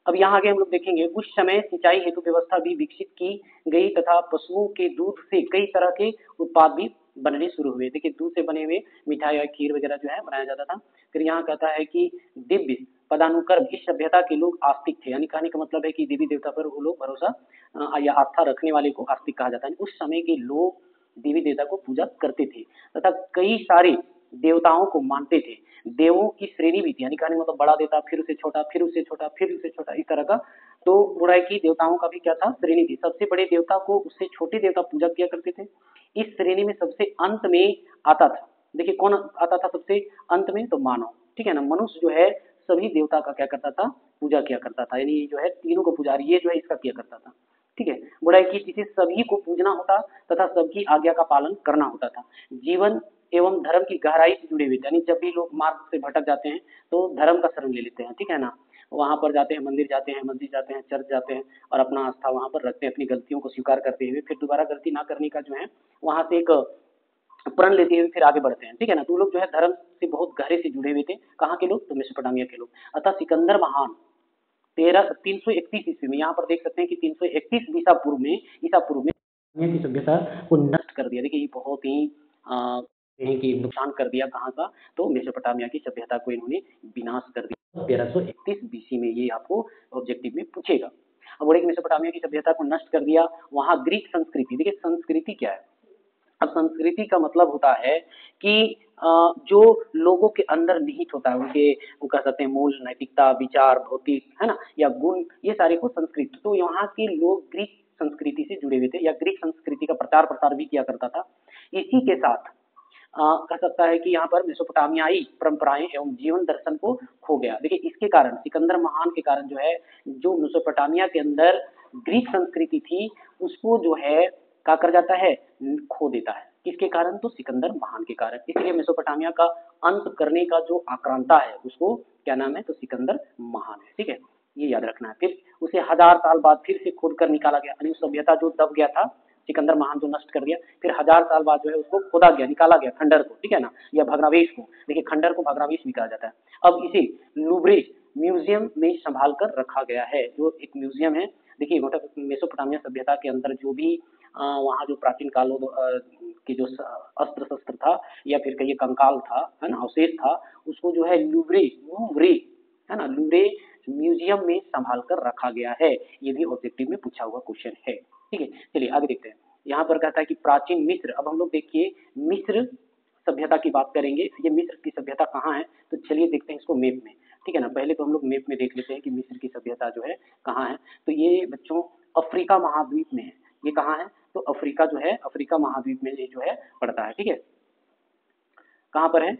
अब यहाँ आगे हम लोग देखेंगे उस समय सिंचाई हेतु व्यवस्था भी विकसित की गई तथा पशुओं के दूध से कई तरह के उत्पाद भी बनने शुरू हुए। देखिए दूध से बने हुए मिठाई या खीर वगैरह जो है बनाया जाता था। फिर यहाँ कहता है कि दिव्य पदानुक्रम, इस सभ्यता के लोग आस्तिक थे, यानी कहने का मतलब है कि देवी देवता पर वो लोग भरोसा या आस्था रखने वाले को आस्तिक कहा जाता है। उस समय के लोग देवी देवता को पूजा करते थे तथा कई सारे देवताओं को मानते थे। देवों की श्रेणी भी थी, यानी कहने मतलब बड़ा देवता, फिर उसे छोटा, फिर उसे छोटा, फिर उसे छोटा, इस तरह का। तो बुराई की देवताओं का भी क्या था, श्रेणी थी। सबसे बड़े देवता को उससे छोटे देवता पूजा किया करते थे। इस श्रेणी में सबसे अंत में आता था, देखिए कौन आता था सबसे अंत में, तो मानव, ठीक है ना। मनुष्य जो है सभी देवता का क्या करता था, पूजा किया करता था, यानी जो है तीनों को पुजारी ये जो है इसका किया करता था, ठीक है। बुराई की जिसे सभी को पूजना होता तथा सबकी आज्ञा का पालन करना होता था। जीवन एवं धर्म की गहराई से जुड़े हुए थे, यानी जब भी लोग मार्ग से भटक जाते हैं तो धर्म का शरण ले लेते हैं, ठीक है ना। वहां पर जाते हैं, मंदिर जाते हैं, मस्जिद जाते हैं, चर्च जाते हैं और अपना आस्था वहां पर रखते हैं, अपनी गलतियों को स्वीकार करते हुए फिर दोबारा गलती ना करने का जो है वहां से एक प्रण लेते हुए फिर आगे बढ़ते हैं, ठीक है ना। तो लोग जो है धर्म से बहुत गहरे से जुड़े हुए थे। कहाँ के लोग, तो मेसोपोटामिया के लोग। अतः सिकंदर महान 331 ईस्वी में, यहाँ पर देख सकते हैं कि 331 ईसा पूर्व में की सभ्यता को नष्ट कर दिया। देखिए ये बहुत ही हैं कि नुकसान कर दिया कहाँ का, तो मेसोपोटामिया की सभ्यता को इन्होंने विनाश कर दिया 1331 बीसी में। ये आपको ऑब्जेक्टिव में पूछेगा। अब बोले कि मेसोपोटामिया की सभ्यता को नष्ट कर दिया, वहां ग्रीक संस्कृति, देखिए संस्कृति क्या है। अब संस्कृति का मतलब होता है कि जो लोगों के अंदर निहित होता है, उनके वो कह सकते हैं मूल नैतिकता, विचार, भौतिक, है ना, या गुण, ये सारे को संस्कृति। तो यहाँ के लोग ग्रीक संस्कृति से जुड़े हुए थे या ग्रीक संस्कृति का प्रचार प्रसार भी किया करता था। इसी के साथ कह सकता है कि यहाँ पर मेसोपोटामियाई परंपराएं एवं जीवन दर्शन को खो गया। देखिए इसके कारण, सिकंदर महान के कारण जो है, जो मेसोपोटामिया के अंदर ग्रीक संस्कृति थी उसको जो है क्या कर जाता है, खो देता है। किसके कारण, तो सिकंदर महान के कारण। इसलिए मेसोपोटामिया का अंत करने का जो आक्रांता है उसको क्या नाम है, तो सिकंदर महान है। ठीक है, ये याद रखना है। फिर उसे 1000 साल बाद फिर से खोद कर निकाला गया, यानी सभ्यता जो दब गया था, सिकंदर महान जो नष्ट कर दिया, फिर 1000 साल बाद जो है उसको खोदा गया, निकाला गया खंडर को, ठीक है ना, या भग्नावशेष को। देखिए खंडर को भग्नावशेष भी कहा जाता है। अब इसे लूव्रे म्यूजियम में संभाल कर रखा गया है, जो एक म्यूजियम है। देखिए मेसोपोटामिया सभ्यता के अंदर जो भी वहाँ जो प्राचीन कालों के जो अस्त्र शस्त्र था या फिर कहिए कंकाल था, है ना, अवशेष था, उसको जो है लूव्रे लूव्रे है ना, लूव्रे म्यूजियम में संभाल कर रखा गया है। ये भी ऑब्जेक्टिव में पूछा हुआ क्वेश्चन है। ठीक है, चलिए आगे देखते हैं। यहाँ पर कहता है कि प्राचीन मिस्र। अब हम लोग देखिए मिस्र सभ्यता की बात करेंगे। ये मिस्र की सभ्यता कहाँ है, तो चलिए देखते हैं इसको मैप में। ठीक है ना, पहले तो हम लोग मैप में देख लेते हैं कि मिस्र की सभ्यता जो है कहाँ है। तो ये बच्चों अफ्रीका महाद्वीप में है। ये कहाँ है, तो अफ्रीका जो है, अफ्रीका महाद्वीप में ये जो है पड़ता है। ठीक है, कहाँ पर है,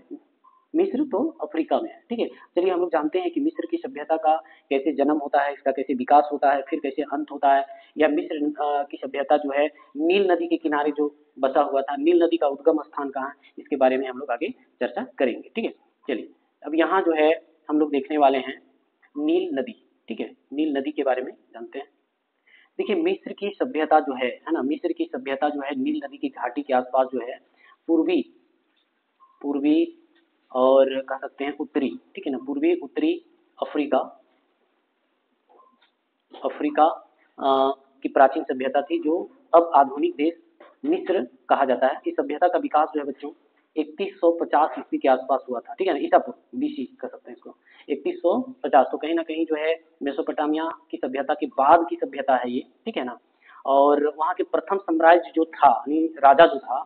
मिस्र तो अफ्रीका में है। ठीक है, चलिए हम लोग जानते हैं कि मिस्र की सभ्यता का कैसे जन्म होता है, इसका कैसे विकास होता है, फिर कैसे अंत होता है। या मिस्र की सभ्यता जो है नील नदी के किनारे जो बसा हुआ था, नील नदी का उद्गम स्थान कहाँ है, इसके बारे में हम लोग आगे चर्चा करेंगे। ठीक है, चलिए अब यहाँ जो है हम लोग देखने वाले हैं नील नदी। ठीक है, नील नदी के बारे में जानते हैं। देखिए मिस्र की सभ्यता जो है ना, मिस्र की सभ्यता जो है नील नदी की घाटी के आसपास जो है पूर्वी और कह सकते हैं उत्तरी, ठीक है ना, पूर्वी उत्तरी अफ्रीका की प्राचीन सभ्यता थी, जो अब आधुनिक देश मिस्र कहा जाता है। इस सभ्यता का विकास जो है बच्चों 3150 ईस्वी के आसपास हुआ था। ठीक है ना, ईसा पूर्व बीसी कह सकते हैं इसको, 3150। तो कहीं ना कहीं जो है मेसोपोटामिया की सभ्यता के बाद की सभ्यता है ये। ठीक है ना, और वहाँ के प्रथम साम्राज्य जो था, यानी राजा जो था,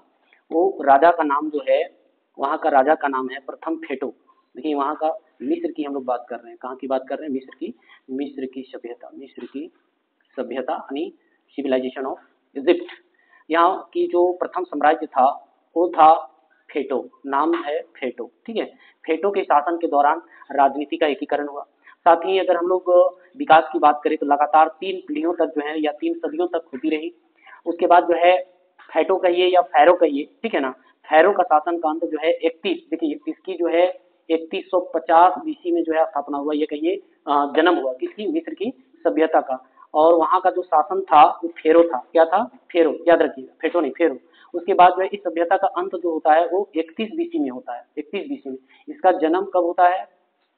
वो राजा का नाम जो है, वहाँ का राजा का नाम है प्रथम फेटो। देखिए वहाँ का, मिस्र की हम लोग बात कर रहे हैं, कहाँ की बात कर रहे हैं, मिस्र की सभ्यता यानी सिविलाइजेशन ऑफ इजिप्ट। यहाँ की जो प्रथम साम्राज्य था वो था फेटो, नाम है फेटो। ठीक है, फेटो के शासन के दौरान राजनीति का एकीकरण हुआ। साथ ही अगर हम लोग विकास की बात करें तो लगातार 3 पीढ़ियों तक जो है या 3 सदियों तक होती रही। उसके बाद जो है फेटो कहिए या फैरो कहिए, ठीक है ना, फैरो का शासन का अंत जो है 31, देखिए इसकी जो है 3150 बीसी में जो है स्थापना हुआ, ये कहिए जन्म हुआ किसकी, मिस्र की सभ्यता का। और वहाँ का जो शासन था वो फेरो था। क्या था, फेरो, याद रखिएगा, फेटो नहीं, फेरो। उसके बाद जो है इस सभ्यता का अंत जो होता है वो 31 बीसी में होता है, 31 बीसी में। इसका जन्म कब होता है,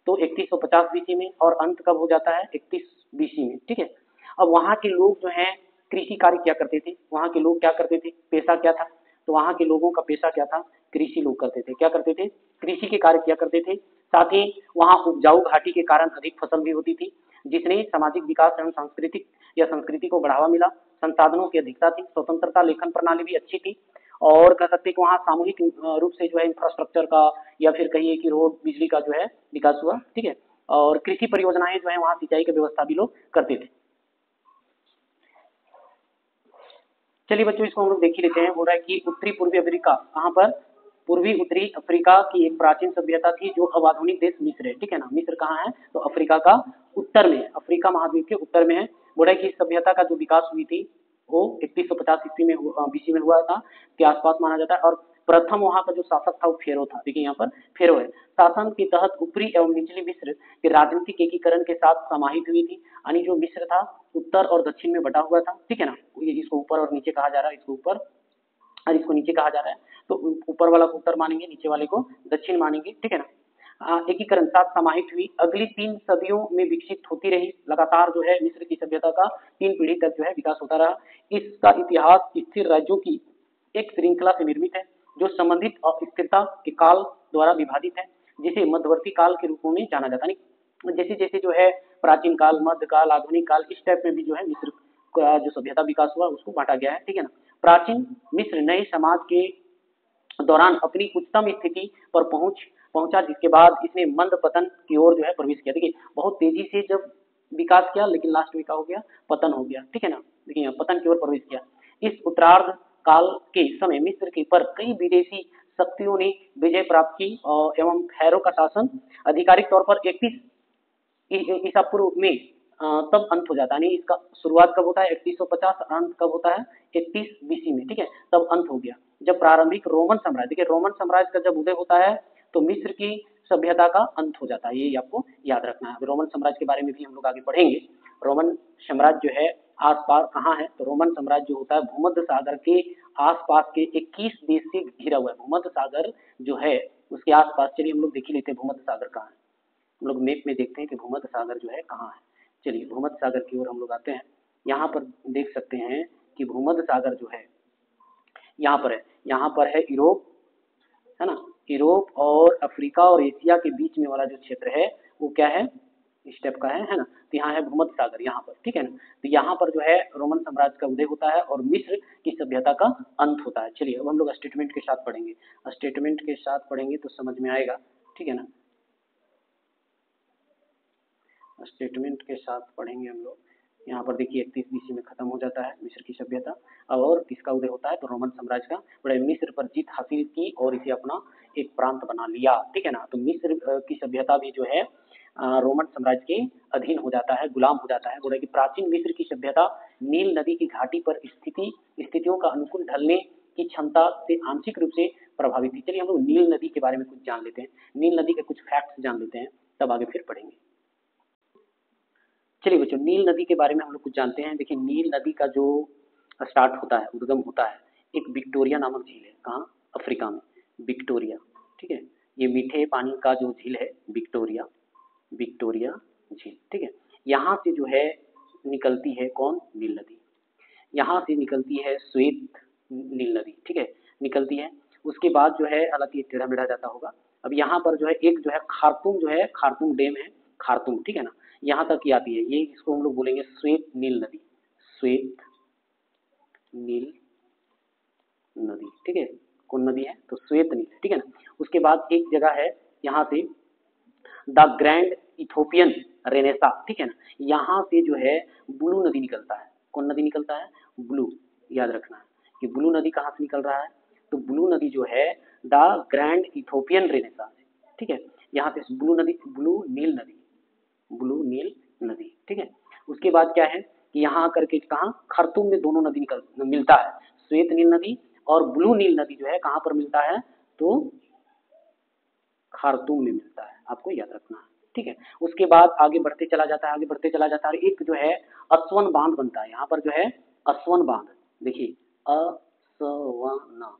तो 3150 बीसी में, और अंत कब हो जाता है, 31 बीसी में। ठीक है, अब वहाँ के लोग जो हैं कृषि कार्य क्या करते थे, वहाँ के लोग क्या करते थे, पेशा क्या था, तो वहाँ के लोगों का पेशा क्या था, कृषि लोग करते थे। क्या करते थे, कृषि के कार्य किया करते थे। साथ ही वहाँ उपजाऊ घाटी के कारण अधिक फसल भी होती थी, जिसने सामाजिक विकास एवं सांस्कृतिक या संस्कृति को बढ़ावा मिला। संसाधनों की अधिकता थी, स्वतंत्रता, लेखन प्रणाली भी अच्छी थी, और कह सकते हैं कि वहाँ सामूहिक रूप से जो है इंफ्रास्ट्रक्चर का या फिर कहिए कि रोड, बिजली का जो है विकास हुआ। ठीक है, और कृषि परियोजनाएं जो है वहाँ सिंचाई की व्यवस्था भी लोग करते थे। चलिए बच्चों इसको हम लोग देख ही लेते हैं। बोल रहा है कि उत्तरी पूर्वी अफ्रीका, कहाँ पर, पूर्वी उत्तरी अफ्रीका की एक प्राचीन सभ्यता थी, जो अब आधुनिक देश मिस्र है। ठीक है ना, मिस्र कहाँ है, तो अफ्रीका का उत्तर में है, अफ्रीका महाद्वीप के उत्तर में है। बोल रहा है कि इस सभ्यता का जो विकास हुई थी वो 3150 ईस्वी में बीसी में हुआ था के आसपास माना जाता है। और प्रथम वहाँ का जो शासक था वो फेरो था। देखिए यहाँ पर फेरो है। शासन के तहत ऊपरी एवं निचली मिस्र के राजनीतिक एकीकरण के साथ समाहित हुई थी, यानी जो मिस्र था उत्तर और दक्षिण में बटा हुआ था। ठीक है ना, ये इसको ऊपर और नीचे कहा जा रहा है, इसको ऊपर और इसको नीचे कहा जा रहा है। तो ऊपर वाला को उत्तर मानेंगे, नीचे वाले को दक्षिण मानेंगे। ठीक है ना, एकीकरण साथ समाहित हुई, अगली 3 सदियों में विकसित होती रही। लगातार जो है मिस्र की सभ्यता का 3 पीढ़ी तक जो है विकास होता रहा। इसका इतिहास स्थिर राज्यों की एक श्रृंखला से निर्मित है। जो संबंधित स्थिरता के काल द्वारा विभाजित है, जिसे मध्यवर्ती काल के रूप में जाना जाता है। जैसे जैसे जो है प्राचीन काल, मध्य काल, आधुनिक काल, इस टाइप में भी जो है मिस्र का जो सभ्यता विकास हुआ उसको बांटा गया है, ठीक है ना। प्राचीन मिस्र नए समाज के दौरान अपनी उच्चतम स्थिति पर पहुंचा, जिसके बाद इसने मंद पतन की ओर जो है प्रवेश किया। देखिए बहुत तेजी से जब विकास किया, लेकिन लास्ट में क्या हो गया, पतन हो गया, ठीक है ना। देखिए पतन की ओर प्रवेश किया। इस उत्तरार्ध काल के समय मिस्र के पर कई विदेशी शक्तियों ने विजय प्राप्त की एवं खैरों का शासन आधिकारिक तौर पर 31 ईसा पूर्व में तब अंत हो जाता है। यानी इसका शुरुआत कब होता है 3150, अंत कब होता है 31 बीसी में, ठीक है, तब अंत हो गया। जब प्रारंभिक रोमन साम्राज्य, देखिए रोमन साम्राज्य का जब उदय होता है तो मिस्र की सभ्यता का अंत हो जाता है, ये आपको याद रखना है। रोमन साम्राज्य के बारे में भी हम लोग आगे पढ़ेंगे। रोमन साम्राज्य जो है आसपास कहाँ है, तो रोमन साम्राज्य जो होता है भूमध्य सागर के आसपास के 21 देश से घिरा हुआ है। भूमध्य सागर जो है उसके आसपास, चलिए हम लोग देख ही लेते हैं भूमध्य सागर कहाँ है। हम लोग मैप में देखते हैं कि भूमध्य सागर जो है कहाँ है। चलिए भूमध्य सागर की ओर हम लोग आते हैं। यहाँ पर देख सकते हैं कि भूमध्य सागर जो है यहाँ पर है, यहाँ पर है यूरोप, है ना। यूरोप और अफ्रीका और एशिया के बीच में वाला जो क्षेत्र है वो क्या है, इस टाइप का है ना। तो यहाँ है भूमध्य सागर यहाँ पर, ठीक है ना। तो यहाँ पर जो है रोमन साम्राज्य का उदय होता है और मिस्र की सभ्यता का अंत होता है। चलिए अब हम लोग स्टेटमेंट के साथ पढ़ेंगे, स्टेटमेंट के साथ पढ़ेंगे तो समझ में आएगा, ठीक है ना। स्टेटमेंट के साथ पढ़ेंगे हम लोग। यहाँ पर देखिए 31 बीसी में खत्म हो जाता है मिस्र की सभ्यता और इसका उदय होता है तो रोमन साम्राज्य का बड़े मिस्र पर जीत हासिल की और इसे अपना एक प्रांत बना लिया, ठीक है ना। तो मिस्र की सभ्यता भी जो है रोमन साम्राज्य के अधीन हो जाता है, गुलाम हो जाता है। बोले कि प्राचीन मिस्र की सभ्यता नील नदी की घाटी पर स्थितियों का अनुकूल ढलने की क्षमता से आंशिक रूप से प्रभावित थी। चलिए हम लोग नील नदी के बारे में कुछ जान लेते हैं, नील नदी के कुछ फैक्ट्स जान लेते हैं, तब आगे फिर पढ़ेंगे। चलिए बच्चों नील नदी के बारे में हम लोग कुछ जानते हैं। देखिए नील नदी का जो स्टार्ट होता है, उद्गम होता है एक विक्टोरिया नामक झील है, कहाँ, अफ्रीका में, विक्टोरिया, ठीक है। ये मीठे पानी का जो झील है विक्टोरिया, विक्टोरिया झील, ठीक है। यहाँ से जो है निकलती है कौन, नील नदी। यहाँ से निकलती है श्वेत नील नदी, ठीक है, निकलती है। उसके बाद जो है, हालांकि टेढ़ा मेढ़ा जाता होगा। अब यहाँ पर जो है एक जो है खार्तूम, जो है खार्तूम डैम है, खार्तूम, ठीक है ना, यहाँ तक की आती है। ये इसको हम लोग बोलेंगे श्वेत नील नदी, श्वेत नील नदी, ठीक है। कौन नदी है, तो श्वेत नील, ठीक है ना। उसके बाद एक जगह है यहाँ से द ग्रैंड इथोपियन रेनेसा, ठीक है ना। यहाँ से जो है ब्लू नदी निकलता है। कौन नदी निकलता है, ब्लू, याद रखना है कि ब्लू नदी कहाँ से निकल रहा है, तो ब्लू नदी जो है द ग्रैंड इथोपियन रेनेसा, ठीक है। यहाँ से ब्लू नदी, ब्लू नील नदी, ब्लू नील नदी, ठीक है। उसके बाद क्या है कि यहाँ आकर के कहाँ, खार्तूम में दोनों नदी मिलता है, श्वेत नील नदी और ब्लू नील नदी जो है कहाँ पर मिलता है, तो खार्तूम में मिलता है, आपको याद रखना है, ठीक है। उसके बाद आगे बढ़ते चला जाता है, आगे बढ़ते चला जाता है। एक जो है असवन बांध बनता है यहाँ पर, जो है असवन बांध, देखिए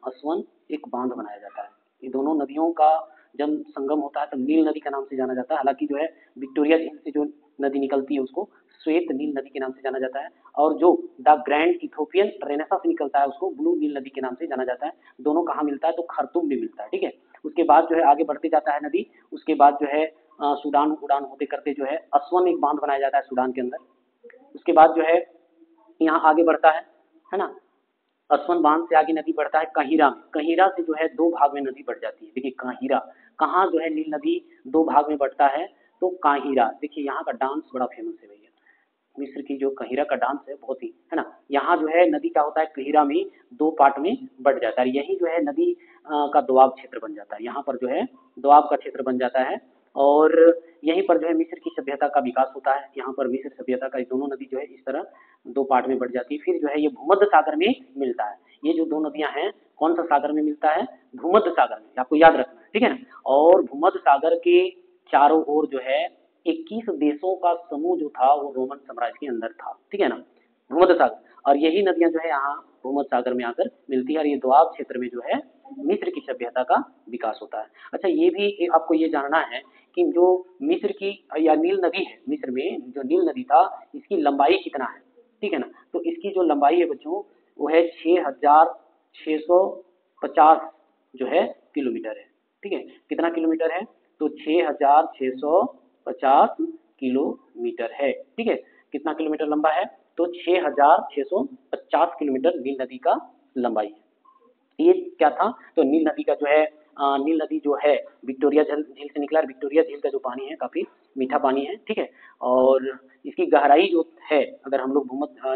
असवन एक बांध बनाया जाता है। ये दोनों नदियों का जब संगम होता है तो नील नदी का नाम से जाना जाता है। हालांकि जो है विक्टोरिया झील से जो नदी निकलती है उसको श्वेत नील नदी के नाम से जाना जाता है, और जो द ग्रैंड इथोपियन रेनेसा से निकलता है उसको ब्लू नील नदी के नाम से जाना जाता है। दोनों कहाँ मिलता है, तो खार्तूम में मिलता है, ठीक है। उसके बाद जो है आगे बढ़ते जाता है नदी। उसके बाद जो है सूडान उड़ान होते करते जो है असवन एक बांध बनाया जाता है सूडान के अंदर। उसके बाद जो है यहाँ आगे बढ़ता है ना, असवन बांध से आगे नदी बढ़ता है काहिरा में। काहिरा से जो है दो भाग में नदी बढ़ जाती है। देखिए काहिरा कहाँ जो है नील नदी दो भाग में बढ़ता है, तो काहिरा। देखिए यहाँ का डांस बड़ा फेमस है भैया, मिस्र की जो काहिरा का डांस है बहुत ही, है ना। यहाँ जो है नदी क्या होता है, काहिरा में दो पार्ट में बढ़ जाता है। यही जो है नदी का दोआब क्षेत्र बन जाता है। यहाँ पर जो है दोआब का क्षेत्र बन जाता है और यहीं पर जो है मिस्र की सभ्यता का विकास होता है। यहाँ पर मिस्र सभ्यता का दोनों नदी जो है इस तरह दो पार्ट में बढ़ जाती है। फिर जो है ये भूमध्य सागर में मिलता है। ये जो दो नदियां हैं कौन सा सागर में मिलता है, भूमध्य सागर में, आपको याद रखना है, ठीक है ना। और भूमध्य सागर के चारों ओर जो है 21 देशों का समूह जो था वो रोमन साम्राज्य के अंदर था, ठीक है ना, भूमध्य सागर। और यही नदियां जो है यहाँ भूमध्य सागर में आकर मिलती है और ये दोआब क्षेत्र में जो है मिस्र की सभ्यता का विकास होता है। अच्छा ये भी आपको ये जानना है कि जो मिस्र की या नील नदी है, मिस्र में जो नील नदी था इसकी लंबाई कितना है, ठीक है ना। तो इसकी जो लंबाई है बच्चों वो है 6,650 जो है किलोमीटर है। ठीक है, कितना किलोमीटर है? तो 6650 किलोमीटर है। ठीक है, कितना किलोमीटर लंबा है? तो 6650 किलोमीटर नील नदी का लंबाई है। ये क्या था? तो नील नदी का जो है नील नदी जो है विक्टोरिया झील से निकला है। विक्टोरिया झील का जो पानी है काफी मीठा पानी है। ठीक है, और इसकी गहराई जो है, अगर हम लोग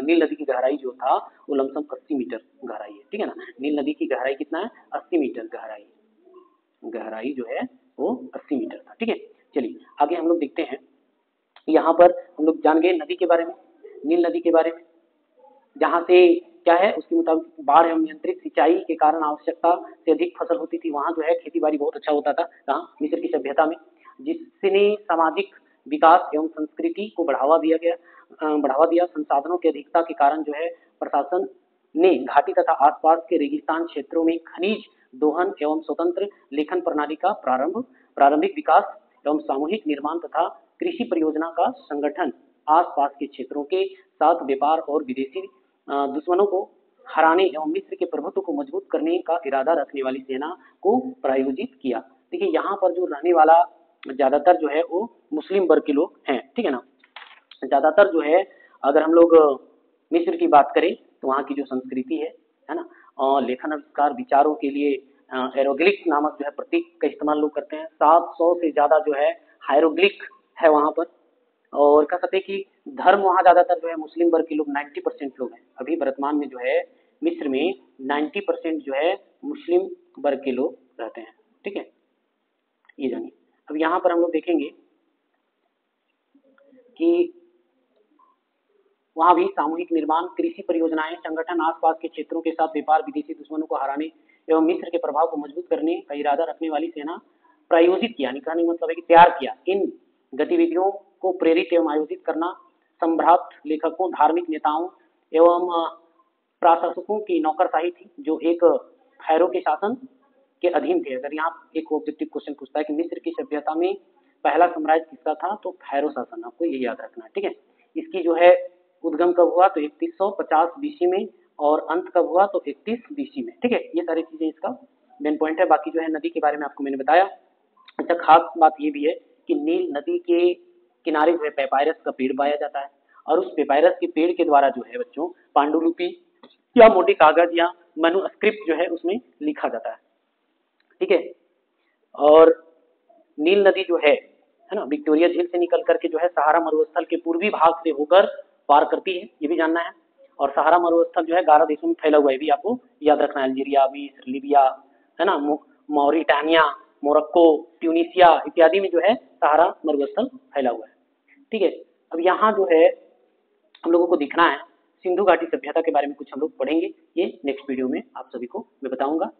नील नदी की गहराई जो था वो लमसम 80 मीटर गहराई है। ठीक है ना, नील नदी की गहराई कितना है? 80 मीटर गहराई। गहराई जो है वो 80 मीटर था। ठीक है, चलिए आगे हम लोग देखते हैं। यहाँ पर हम लोग जान गए नदी के बारे में, नील नदी के बारे में, जहाँ से क्या है उसके मुताबिक बाढ़ एवं नियंत्रित सिंचाई के कारण आवश्यकता से अधिक फसल होती थी। वहाँ जो है खेती बाड़ी बहुत अच्छा होता था। कहाँ? मिस्र की सभ्यता में, जिसने सामाजिक विकास एवं संस्कृति को बढ़ावा दिया। संसाधनों की अधिकता के कारण जो है प्रशासन ने घाटी तथा आसपास के रेगिस्तान क्षेत्रों में खनिज दोहन एवं स्वतंत्र लेखन प्रणाली का प्रारंभिक विकास एवं सामूहिक निर्माण तथा कृषि परियोजना का संगठन, आसपास के क्षेत्रों के साथ व्यापार और विदेशी दुश्मनों को हराने एवं मिस्र के प्रभुत्व को मजबूत करने का इरादा रखने वाली सेना को प्रायोजित किया। देखिए यहाँ पर जो रहने वाला ज्यादातर जो है वो मुस्लिम वर्ग के लोग हैं। ठीक है ना, ज्यादातर जो है अगर हम लोग मिस्र की बात करें तो वहाँ की जो संस्कृति है ना, और लेखन आविष्कार विचारों के लिए एरोग्लिफ नामक जो है प्रतीक का इस्तेमाल लोग करते हैं। 700 से ज्यादा जो है हायरोग्लिफ है वहाँ पर। और कह सकते हैं कि धर्म वहाँ ज्यादातर जो है मुस्लिम वर्ग के लोग 90% लोग हैं। अभी वर्तमान में जो है मिस्र में 90% जो है मुस्लिम वर्ग के लोग रहते हैं। ठीक है, ये जानिए। अब यहाँ पर हम लोग देखेंगे कि वहाँ भी सामूहिक निर्माण, कृषि परियोजनाएं, संगठन, आसपास के क्षेत्रों के साथ व्यापार, विदेशी दुश्मनों को हराने एवं मिस्र के प्रभाव को मजबूत करने का इरादा रखने वाली सेना प्रायोजित किया। कहने का मतलब है कि तैयार किया। इन गतिविधियों को प्रेरित एवं आयोजित करना सम्राट, लेखकों, धार्मिक नेताओं एवं प्रशासकों की नौकरशाही थी, जो एक फैरो के शासन के अधीन थे। अगर यहाँ एक ऑब्जेक्टिव क्वेश्चन पूछता है कि मिस्र की सभ्यता में पहला साम्राज्य किसका था, तो फैरो शासन, आपको ये याद रखना है। ठीक है, इसकी जो है उद्गम कब हुआ, तो 3150 बीसी में, और अंत कब हुआ, तो 31 बीसी में। ठीक है, ये सारी चीजें इसका मेन पॉइंट है। बाकी जो है नदी के बारे में आपको मैंने बताया। अच्छा, खास बात ये भी है कि नील नदी के किनारे जो है पेपायरस का पेड़ पाया जाता है, और उस पेपायरस के पेड़ के द्वारा जो है बच्चों पांडुलिपि या मोटी कागज या मैन्युस्क्रिप्ट जो है उसमें लिखा जाता है। ठीक है, और नील नदी जो है ना, विक्टोरिया झील से निकल करके जो है सहारा मरुस्थल के पूर्वी भाग से होकर पार करती है, ये भी जानना है। और सहारा मरुस्थल जो है 11 देशों में फैला हुआ है, भी आपको याद रखना है। अल्जीरिया, मिस्र, लीबिया, है ना, मॉरिटानिया, मोरक्को, ट्यूनिसिया इत्यादि में जो है सहारा मरुस्थल फैला हुआ है। ठीक है, अब यहाँ जो है हम लोगों को देखना है सिंधु घाटी सभ्यता के बारे में कुछ हम लोग पढ़ेंगे। ये नेक्स्ट वीडियो में आप सभी को मैं बताऊंगा।